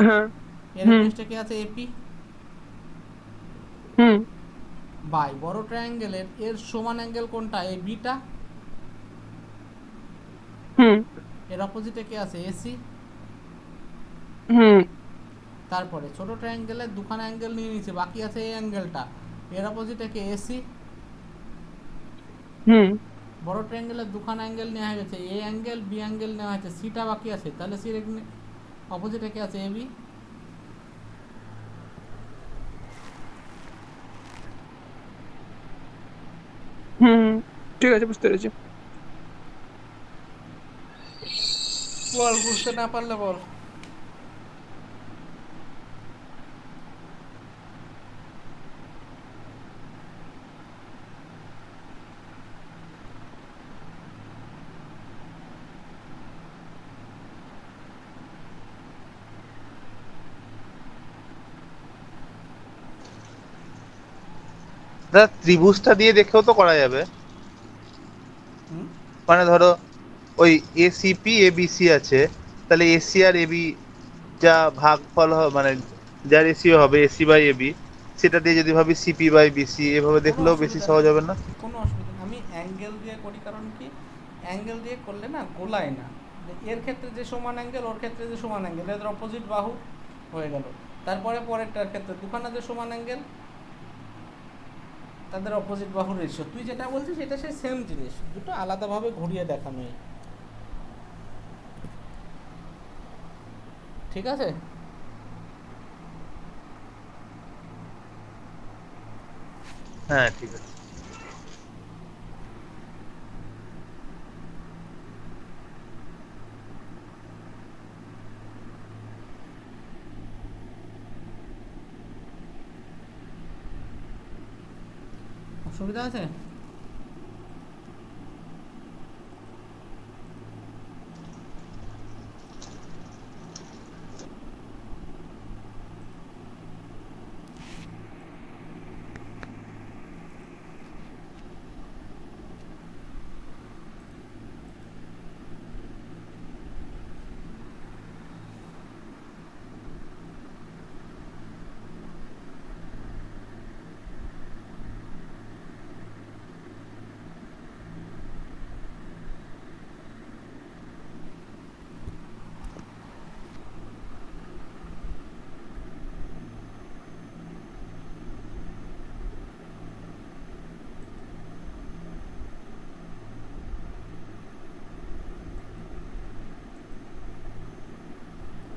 হ্যাঁ এর হুম এগেনস্টে কি আছে? এপি হুম বাই বড় ট্রায়াঙ্গেলের এর সমান অ্যাঙ্গেল কোনটা? এই বিটা। হুম এর অপোজিটে কি আছে? এসি। হুম তারপরে ছোট ট্রায়াঙ্গেলের দুখানা অ্যাঙ্গেল নিয়ে নিয়েছে, বাকি আছে এই অ্যাঙ্গেলটা, এর অপোজিটে কি? এসি। হুম বড় ট্রায়াঙ্গেলের দুখানা অ্যাঙ্গেল নেওয়া হয়ে গেছে, এ অ্যাঙ্গেল বি অ্যাঙ্গেল নেওয়া হয়েছে, সিটা বাকি আছে, তাহলে সির অপোজিটে কি আছে? এবি। হুম ঠিক আছে, বুঝতে পেরেছি। বল, বুঝতে না পারলে বল। দাদা ত্রিভুজটা দিয়ে দেখেও তো করা যাবে। হুম মানে ধরো ওই এসিপি এবিসি আছে, তাহলে এসি আর এবি যা ভাগফল হবে, মানে যার এসি হবে এসি বাই এবি, সেটা দিয়ে যদি ভাবি সিপি বাই বিসি, এভাবে কোনো দেখলেও বেশি অসুবিধা নেই, সহজ হবে না? কোনো অসুবিধা নেই। আমি অ্যাঙ্গেল দিয়ে করি, কারণ কি অ্যাঙ্গেল দিয়ে করলে না গোলায় না। যে এর ক্ষেত্রে যে সমান অ্যাঙ্গেল, ওর ক্ষেত্রে যে সমান অ্যাঙ্গেল, এদের অপোজিট বাহু হয়ে গেল। তারপরে পরেরটার ক্ষেত্রে দুখানা যে সমান অ্যাঙ্গেল, তাদের অপোজিট বাহুর রেশিও। তুই যেটা বলছিস সেটা সেই সেম জিনিস, দুটো আলাদাভাবে ঘুরিয়ে দেখানোই। ঠিক আছে। হ্যাঁ ঠিক আছে। অসুবিধা আছে?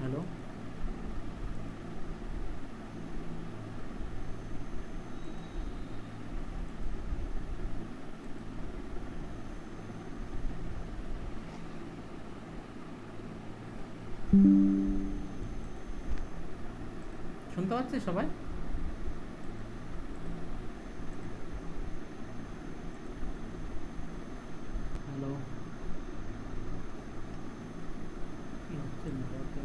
হ্যালো, শুনতে পাচ্ছিস সবাই? হ্যালো, কি হচ্ছে নেটওয়ার্কে?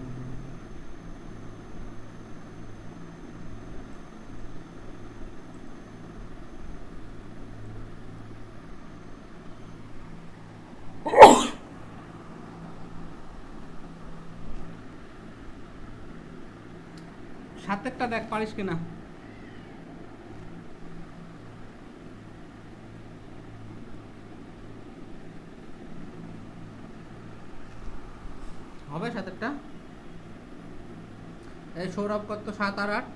সাতেরটা দেখ পারিস কিনা। হবে সাতেরটা? এই সৌরভ কত, 7 আর 8?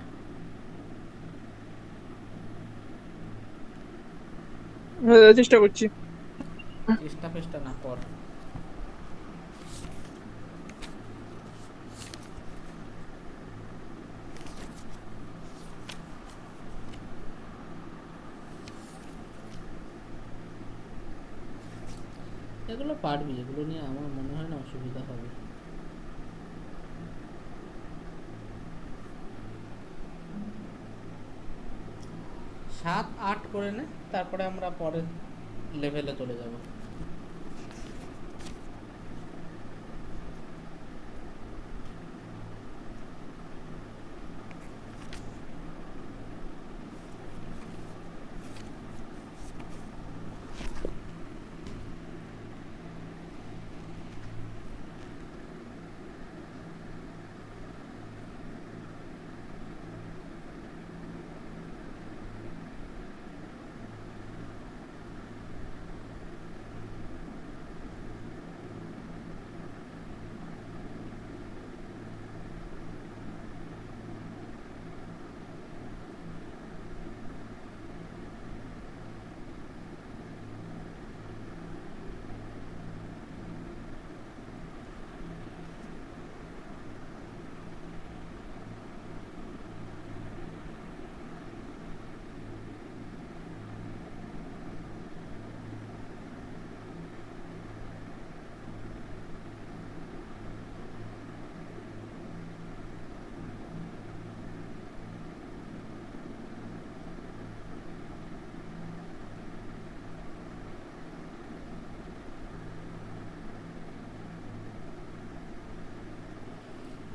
হ্যাঁ, চেষ্টা করছি। চেষ্টা ফেষ্টা না কর। এগুলো পারবি, এগুলো নিয়ে আমার মনে হয় না অসুবিধা হবে। 7 8 করে নে, তারপরে আমরা পরের লেভেলে চলে যাব।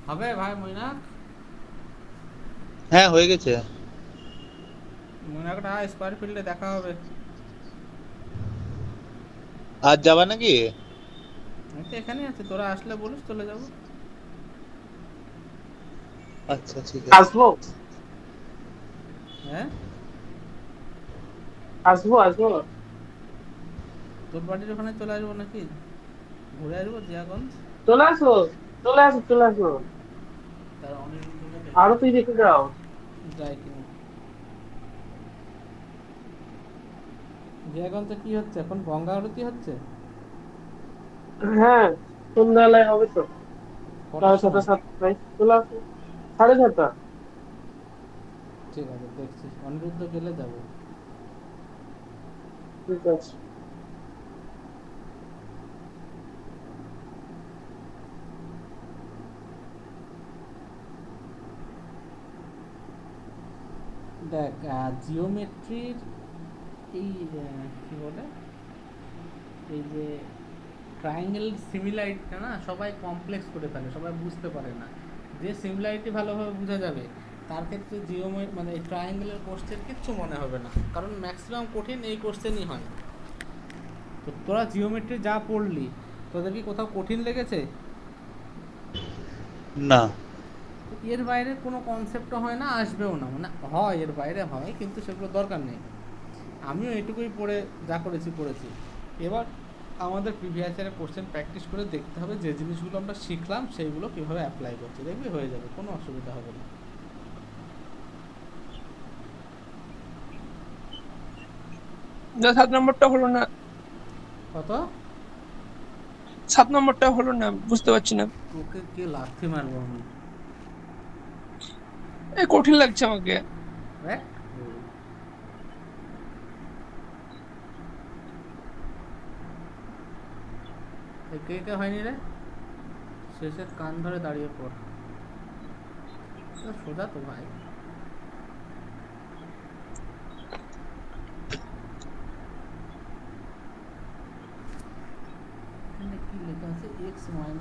হবে ভাই মৈনাক? হ্যাঁ হয়ে গেছে। মনে একটা স্কোয়ার ফিল্ডে দেখা হবে। আজ যাবা নাকি? আমি তো এখানেই আছি, তোরা আসলে বলিস চলে যাবো। আচ্ছা ঠিক আছে। আসবো হ্যাঁ, আসবো আসবো। তোর বাড়ির ওখানে চলে আসবো নাকি, ঘুরে আসবো জিয়াগঞ্জ। চলে আসো, চলে আসো, চলে আসো। তার অনিরুদ্ধকে আরো তুই দেখে যাও। যাই কিনা। জিয়াগঞ্জে কি হচ্ছে এখন, গঙ্গা আরতি হচ্ছে? হ্যাঁ, সন্ধ্যাবেলায় হবে তো। কটার সাড়ে ছটা সময়? সাতটায় চলে আসো। 6:30। ঠিক আছে, দেখছি অনিরুদ্ধ গেলে যাবো। ঠিক আছে। দেখ, জিওমেট্রির এই কি বলে, এই যে ট্রায়াঙ্গেল সিমিলারিটিটা না সবাই কমপ্লেক্স করে ফেলে, সবাই বুঝতে পারে না। যে সিমিলারিটি ভালোভাবে বোঝা যাবে তার ক্ষেত্রে মানে এই ট্রায়াঙ্গেলের কোশ্চেন কিচ্ছু মনে হবে না, কারণ ম্যাক্সিমাম কঠিন এই কোশ্চেনই হয়। তো তোরা জিওমেট্রি যা পড়লি, তোদের কি কোথাও কঠিন লেগেছে? না। এর বাইরে কোনো কনসেপ্টও হয় না, আসবেও না, মানে হয় এর বাইরে হয় কিন্তু সেগুলো দরকার নেই। আমিও এটুকুই পড়ে যা করেছি করেছি। এবার আমাদের প্রিভিয়াস ইয়ারের কোশ্চেন প্র্যাকটিস করে দেখতে হবে, যে জিনিসগুলো আমরা শিখলাম সেইগুলো কীভাবে অ্যাপ্লাই করছি, দেখবি হয়ে যাবে, কোনো অসুবিধা হবে না। না 7 নম্বরটা হলো না, কত? 7 নম্বরটা হলো না, বুঝতে পারছি না। ওকে কে লাথি মারবো আমি, এই কঠিন লাগছে আমাকে। দেখ। কে কে হয়নি রে, শেষে কান ধরে দাঁড়িয়ে পড়। সোজা তো ভাই। এখানে কি লেখা আছে, x-1।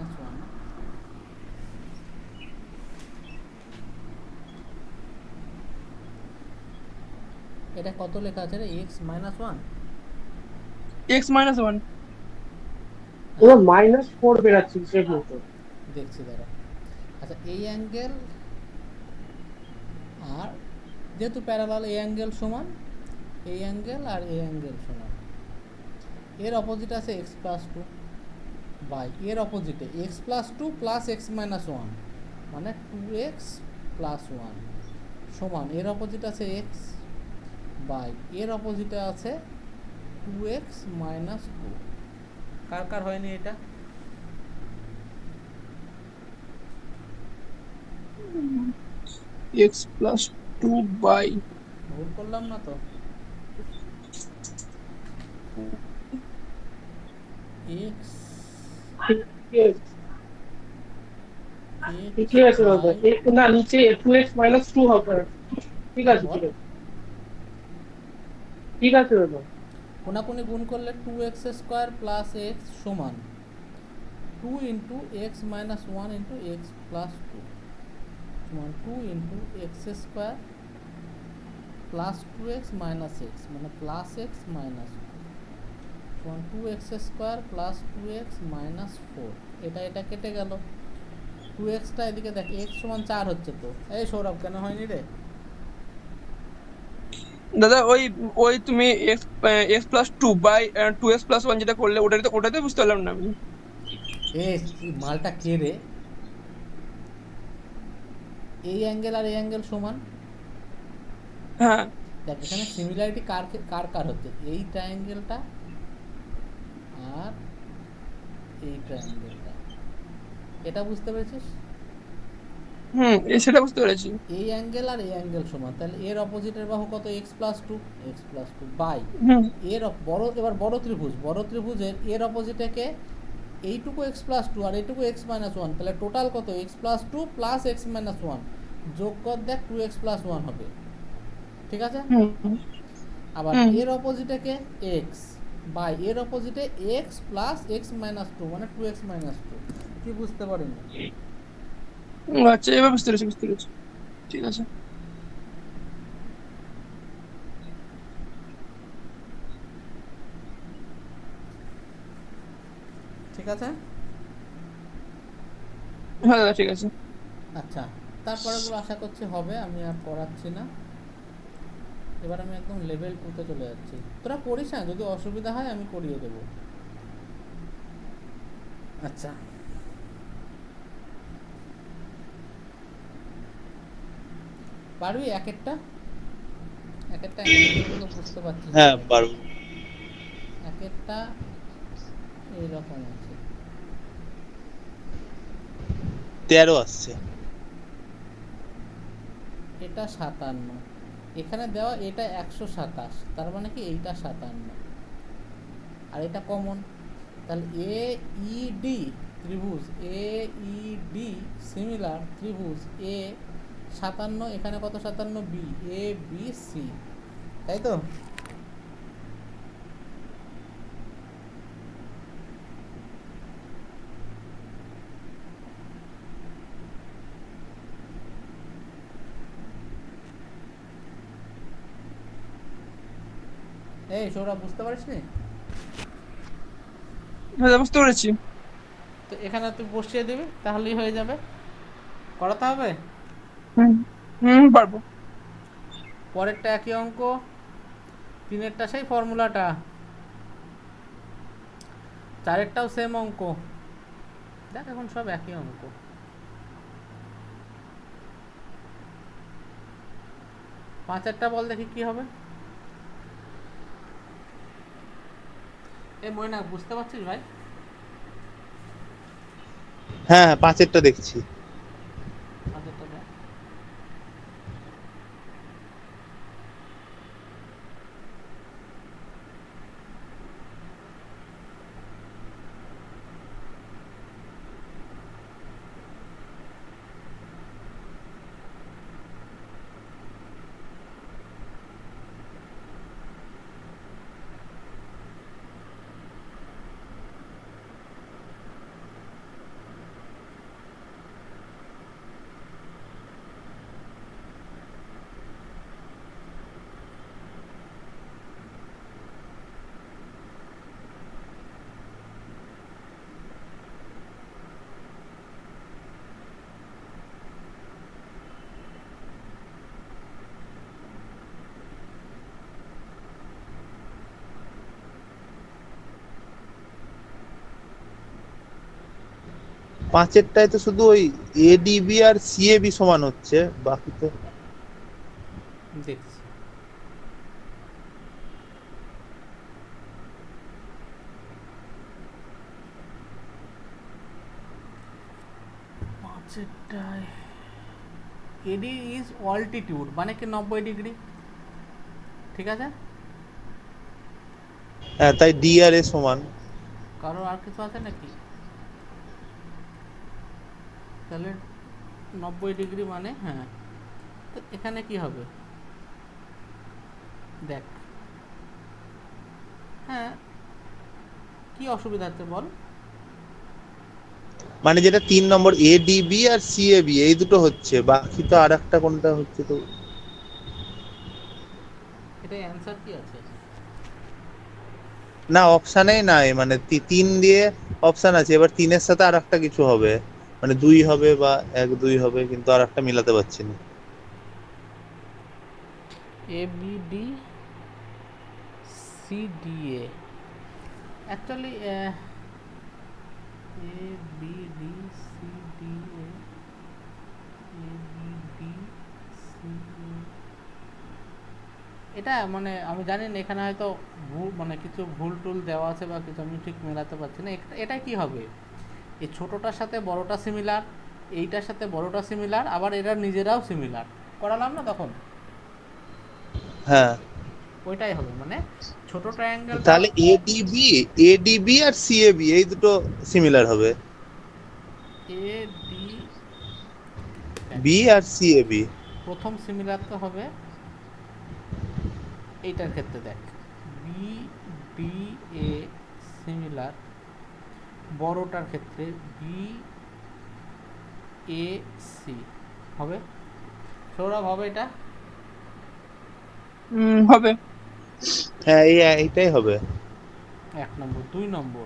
এটা কত লেখা আছে রে, x-1? x-1। ওরা -4 বেরাচ্ছে হিসেব মতো। দেখছি দাঁড়া। আচ্ছা, এই অ্যাঙ্গেল আর যেহেতু প্যারালাল, এই অ্যাঙ্গেল সমান এই অ্যাঙ্গেল আর এই অ্যাঙ্গেল সমান, এর অপোজিট আছে x+2 বাই এর অপোজিটে x+2 প্লাস x-1 মানে 2x+1 সমান এর অপোজিট আছে x বাই এর অপোজিটে আছে 2x-2। কার কার হয়নি এটা? x+2 বাই ভুল করলাম না তো? x ঠিকই আছে দাদা, না নিচে 2x-2 হবে। ঠিক আছে, ঠিক আছে, ঠিক আছে দাদা। কোনাকুনি গুণ করলে 2x² প্লাস এক্স সমান 2 ইন্টু x-1 ইন্টু x+2 সমান 2 into x² plus 2x minus x মানে প্লাস এক্স মাইনাস সমান 2x² প্লাস 2x মাইনাস 4। এটা কেটে গেল, 2xটা এদিকে দেখ, x সমান 4 হচ্ছে তো। এই সৌরভ, কেন হয়নি রে? দাদা ওই ওই তুমি x+2 বাই 2x+1 যেটা করলে ওটাতে বুঝতে পারলাম না আমি। এ মালটা কে রে? এই অ্যাঙ্গেল আর এই অ্যাঙ্গেল সমান, হ্যাঁ দেখ এখানে সিমিলারিটি কার কার কার হচ্ছে, এই ট্রায়াঙ্গেলটা আর এই ট্রায়াঙ্গেলটা, এটা বুঝতে পেরেছিস? সেটা বুঝতে পেরেছি। এই অ্যাঙ্গেল আর এই অ্যাঙ্গেল সমান, তাহলে এর অপোজিটের বাহু কত, x+2 বাই হুম এর এবার বড় ত্রিভুজের এর অপোজিটে কে, এইটুকু x+2 আর এইটুকু x-1, তাহলে টোটাল কত, x+2 প্লাস x-1 যোগ কর, দেখ 2x+1 হবে, ঠিক আছে? হুম আবার হুম এর অপোজিটে কে, x বাই এর অপোজিটে x প্লাস x-2 মানে 2x-2। কি বুঝতে পারিনি? আচ্ছা এবার বুঝতে পেরেছি। ঠিক আছে। ঠিক আছে? হ্যাঁ দাদা ঠিক আছে। আচ্ছা, তারপরেগুলো আশা করছি হবে, আমি আর করাচ্ছি না। এবার আমি একদম লেভেল 2-তে চলে যাচ্ছি। তোরা করিস না, যদি অসুবিধা হয় আমি করিয়ে দেবো। আচ্ছা, পারবি এক একটা অ্যাঙ্গেল তো বুঝতে পারছিস হ্যাঁ ভাই। পারবো। এক একটা এইরকম আছে। 13 আসছে। এটা 57, এখানে দেওয়া এটা 127, তার মানে কি এইটা 57, আর এটা কমন। তাহলে এ ই ডি ত্রিভুজ, এ ই ডি সিমিলার ত্রিভুজ এ 57, এখানে কত 57, বি, এ বি সি, তাই তো? এই সৌরভ, বুঝতে পারিস নি? হ্যাঁ দাদা বুঝতে পেরেছি। তো এখানে তুই বসিয়ে দিবি, তাহলেই হয়ে যাবে। করাতে হবে। হুম পারবো। পরেরটা একই অঙ্ক, তিনেরটা সেই ফর্মুলাটা, চারেরটাও সেম অঙ্ক। দেখ এখন সব একই অঙ্ক। পাঁচেরটা বল দেখি কি হবে। এই ময়নাক, বুঝতে পারছিস ভাই? হ্যাঁ হ্যাঁ, 5-এরটা দেখছি। পাঁচেরটা দেখ। পাঁচেরটায় তো শুধু ওই এডিবি আর সিএবি সমান হচ্ছে, বাকি তো। দেখছি। পাঁচেরটায় এডি ইজ অল্টিটিউড, মানে কি 90 ডিগ্রি, ঠিক আছে? হ্যাঁ, তাই ডি আর এ সমান। কারো আর কিছু আছে নাকি? তাহলে 90 ডিগ্রি মানে হ্যাঁ, তো এখানে কি হবে দেখ। হ্যাঁ, কি অসুবিধা হচ্ছে বল? মানে যেটা 3 নম্বর এডিবি আর সিএবি এই দুটো হচ্ছে, বাকি তো আর একটা কোনটা হচ্ছে তো। এটা অ্যান্সার কি আছে? না, অপশানেই নাই, মানে 3 দিয়ে অপশান আছে, এবার 3-এর সাথে আর একটা কিছু হবে, মানে 2 হবে বা 1-2 হবে, কিন্তু আর একটা মিলাতে পারছি না। A B D C D A, actually A B D C D A, A B D C A, এটা মানে আমি জানি না, এখানে হয়তো ভুল, মানে কিছু ভুল টুল দেওয়া আছে বা কিছু, আমি ঠিক মেলাতে পারছি না। এটা কি হবে? এই ছোটোটার সাথে বড়টা সিমিলার, এইটার সাথে বড়টা সিমিলার, আবার এরা নিজেরাও সিমিলার, করালাম না তখন? হ্যাঁ, ওইটাই হবে, মানে ছোট ট্রায়াঙ্গেলটা তাহলে এডিবি আর সিএবি এই দুটো সিমিলার হবে, এ ডি, বি আর সিএবি। প্রথম সিমিলার তো হবে এইটার ক্ষেত্রে, দেখ বি ডি এ সিমিলার, বড়টার ক্ষেত্রে বি এ সি হবে। সৌরভ, হবে এটা? হবে। হ্যাঁ, এইটাই হবে। 1 নম্বর। 2 নম্বর,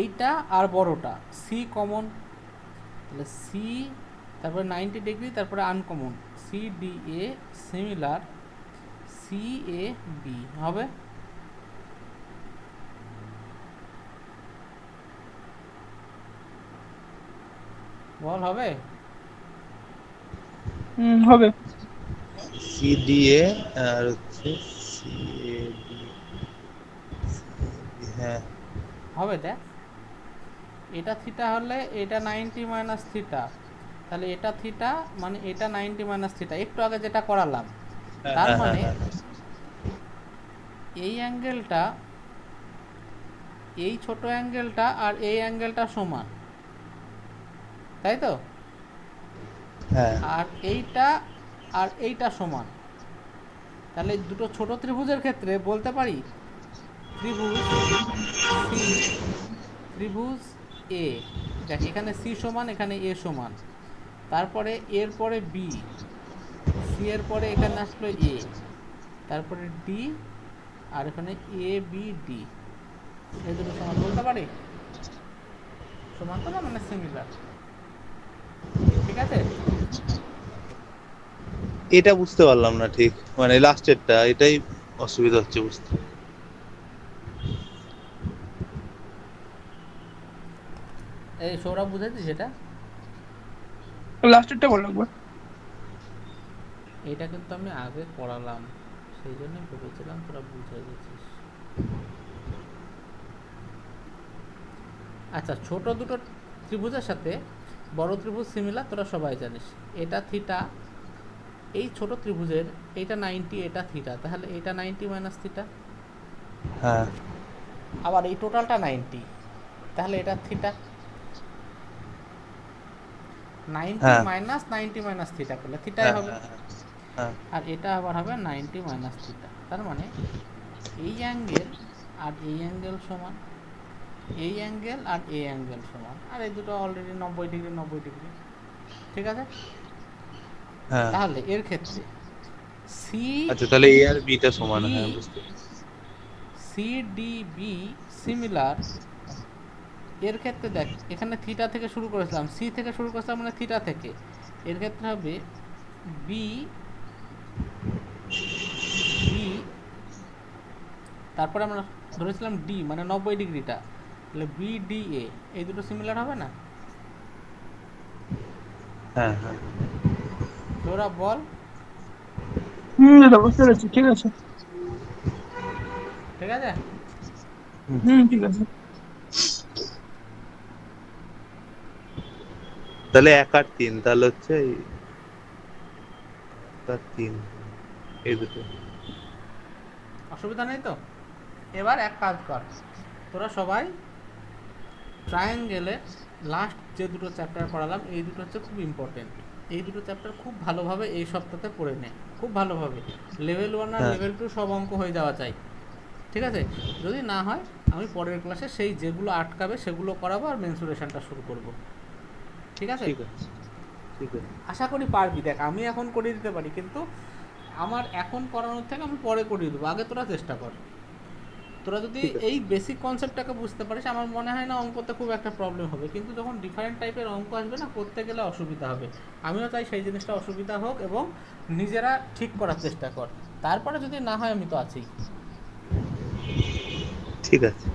এইটা আর বড়টা সি কমন, তাহলে সি তারপরে 90 ডিগ্রি তারপরে uncommon C D A similar C A B হবে। বল হবে? হবে। সিডিএ আর হচ্ছে সিএবি। হ্যাঁ হবে। দেখ এটা থিটা হলে এটা 90 মাইনাস থিটা, তাহলে এটা থিটা মানে এটা 90 মাইনাস থিটা, একটু আগে যেটা করালাম। তার মানে এই অ্যাঙ্গেলটা, এই ছোট অ্যাঙ্গেলটা আর এই অ্যাঙ্গেলটা সমান, তাই তো? হ্যাঁ আর এইটা আর এইটা সমান, তাহলে দুটো ছোট ত্রিভুজের ক্ষেত্রে বলতে পারি ত্রিভুজ সি, ত্রিভুজ এ, দেখ এখানে সি সমান এখানে এ সমান, তারপরে এর পরে বি, সি এর পরে এখানে আসলো এ, তারপরে ডি, আর এখানে এ বি ডি, এই দুটো সমান বলতে পারি। সমান তো না, মানে সিমিলার, ঠিক আছে? এটা বুঝতে পারলাম না ঠিক, মানে লাস্টেরটা এটাই অসুবিধা হচ্ছে বুঝতে। এই সৌরভ বুঝেছিস এটা? লাস্টেরটা বল একবার। এটা কিন্তু আমি আগে পড়ালাম, সেই জন্য ভেবেছিলাম তোরা বুঝে গেছিস। আচ্ছা, ছোট দুটো ত্রিভুজের সাথে বড় ত্রিভুজ সিমিলার, তোরা সবাই জানিস। এটা থিটা, এই ছোট ত্রিভুজের এইটা 90, এটা থিটা, তাহলে এটা 90 মাইনাস থিটা। হ্যাঁ আবার এই টোটালটা 90, তাহলে এটা থিটা। 90 হ্যাঁ মাইনাস 90 মাইনাস থিটা করলে থিটাই হ্যাঁ হবে। হ্যাঁ আর এটা আবার হবে 90 মাইনাস থিটা, তার মানে এই অ্যাঙ্গেল আর এই অ্যাঙ্গেল সমান, এই অ্যাঙ্গেল আর এই অ্যাঙ্গেল সমান, আর এই দুটো অলরেডি 90 ডিগ্রি 90 ডিগ্রি, ঠিক আছে? হ্যাঁ। তাহলে এর ক্ষেত্রে সি আচ্ছা তাহলে এ আর বিটা সমান, হ্যাঁ বুঝতে পেরেছি। সি ডি বি সিমিলার, এর ক্ষেত্রে দেখ এখানে থিটা থেকে শুরু করেছিলাম, সি থেকে শুরু করেছিলাম মানে থিটা থেকে, এর ক্ষেত্রে হবে বি বি, তারপরে আমরা ধরেছিলাম ডি মানে 90 ডিগ্রিটা, তাহলে বি ডি এ, এই দুটো সিমিলার হবে না? হ্যাঁ হ্যাঁ তোরা বল। দাদা বুঝতে পেরেছি, ঠিক আছে। ঠিক আছে? ঠিক আছে। তাহলে 1 আর 3, তাহলে হচ্ছে এই 1 আর 3 এই দুটো। অসুবিধা নেই তো? এবার এক কাজ কর, তোরা সবাই ট্রায়াঙ্গেলের লাস্ট যে দুটো চ্যাপ্টার পড়ালাম, এই দুটো হচ্ছে খুব ইম্পর্টেন্ট, এই দুটো চ্যাপ্টার খুব ভালোভাবে এই সপ্তাহে পড়ে নে, খুব ভালোভাবে। লেভেল 1 আর হ্যাঁ। লেভেল 2 সব অঙ্ক হয়ে যাওয়া চাই, ঠিক আছে? যদি না হয় আমি পরের ক্লাসে সেই যেগুলো আটকাবে সেগুলো করাবো আর মেনসুরেশনটা শুরু করব, ঠিক আছে? ঠিক আছে ঠিক আছে। আশা করি পারবি। দেখ আমি এখন করিয়ে দিতে পারি, কিন্তু আমার এখন করানোর থেকে আমি পরে করিয়ে দেবো, আগে তোরা চেষ্টা কর। তোরা যদি ঠিক আছে। এই বেসিক কনসেপ্টটাকে বুঝতে পারিস, আমার মনে হয় না অঙ্কতে খুব একটা প্রবলেম হবে, কিন্তু যখন ডিফারেন্ট টাইপের অঙ্ক আসবে না, করতে গেলে অসুবিধা হবে। আমিও চাই সেই জিনিসটা অসুবিধা হোক এবং নিজেরা ঠিক করার চেষ্টা কর, তারপরে যদি না হয় আমি তো আছি। ঠিক আছে।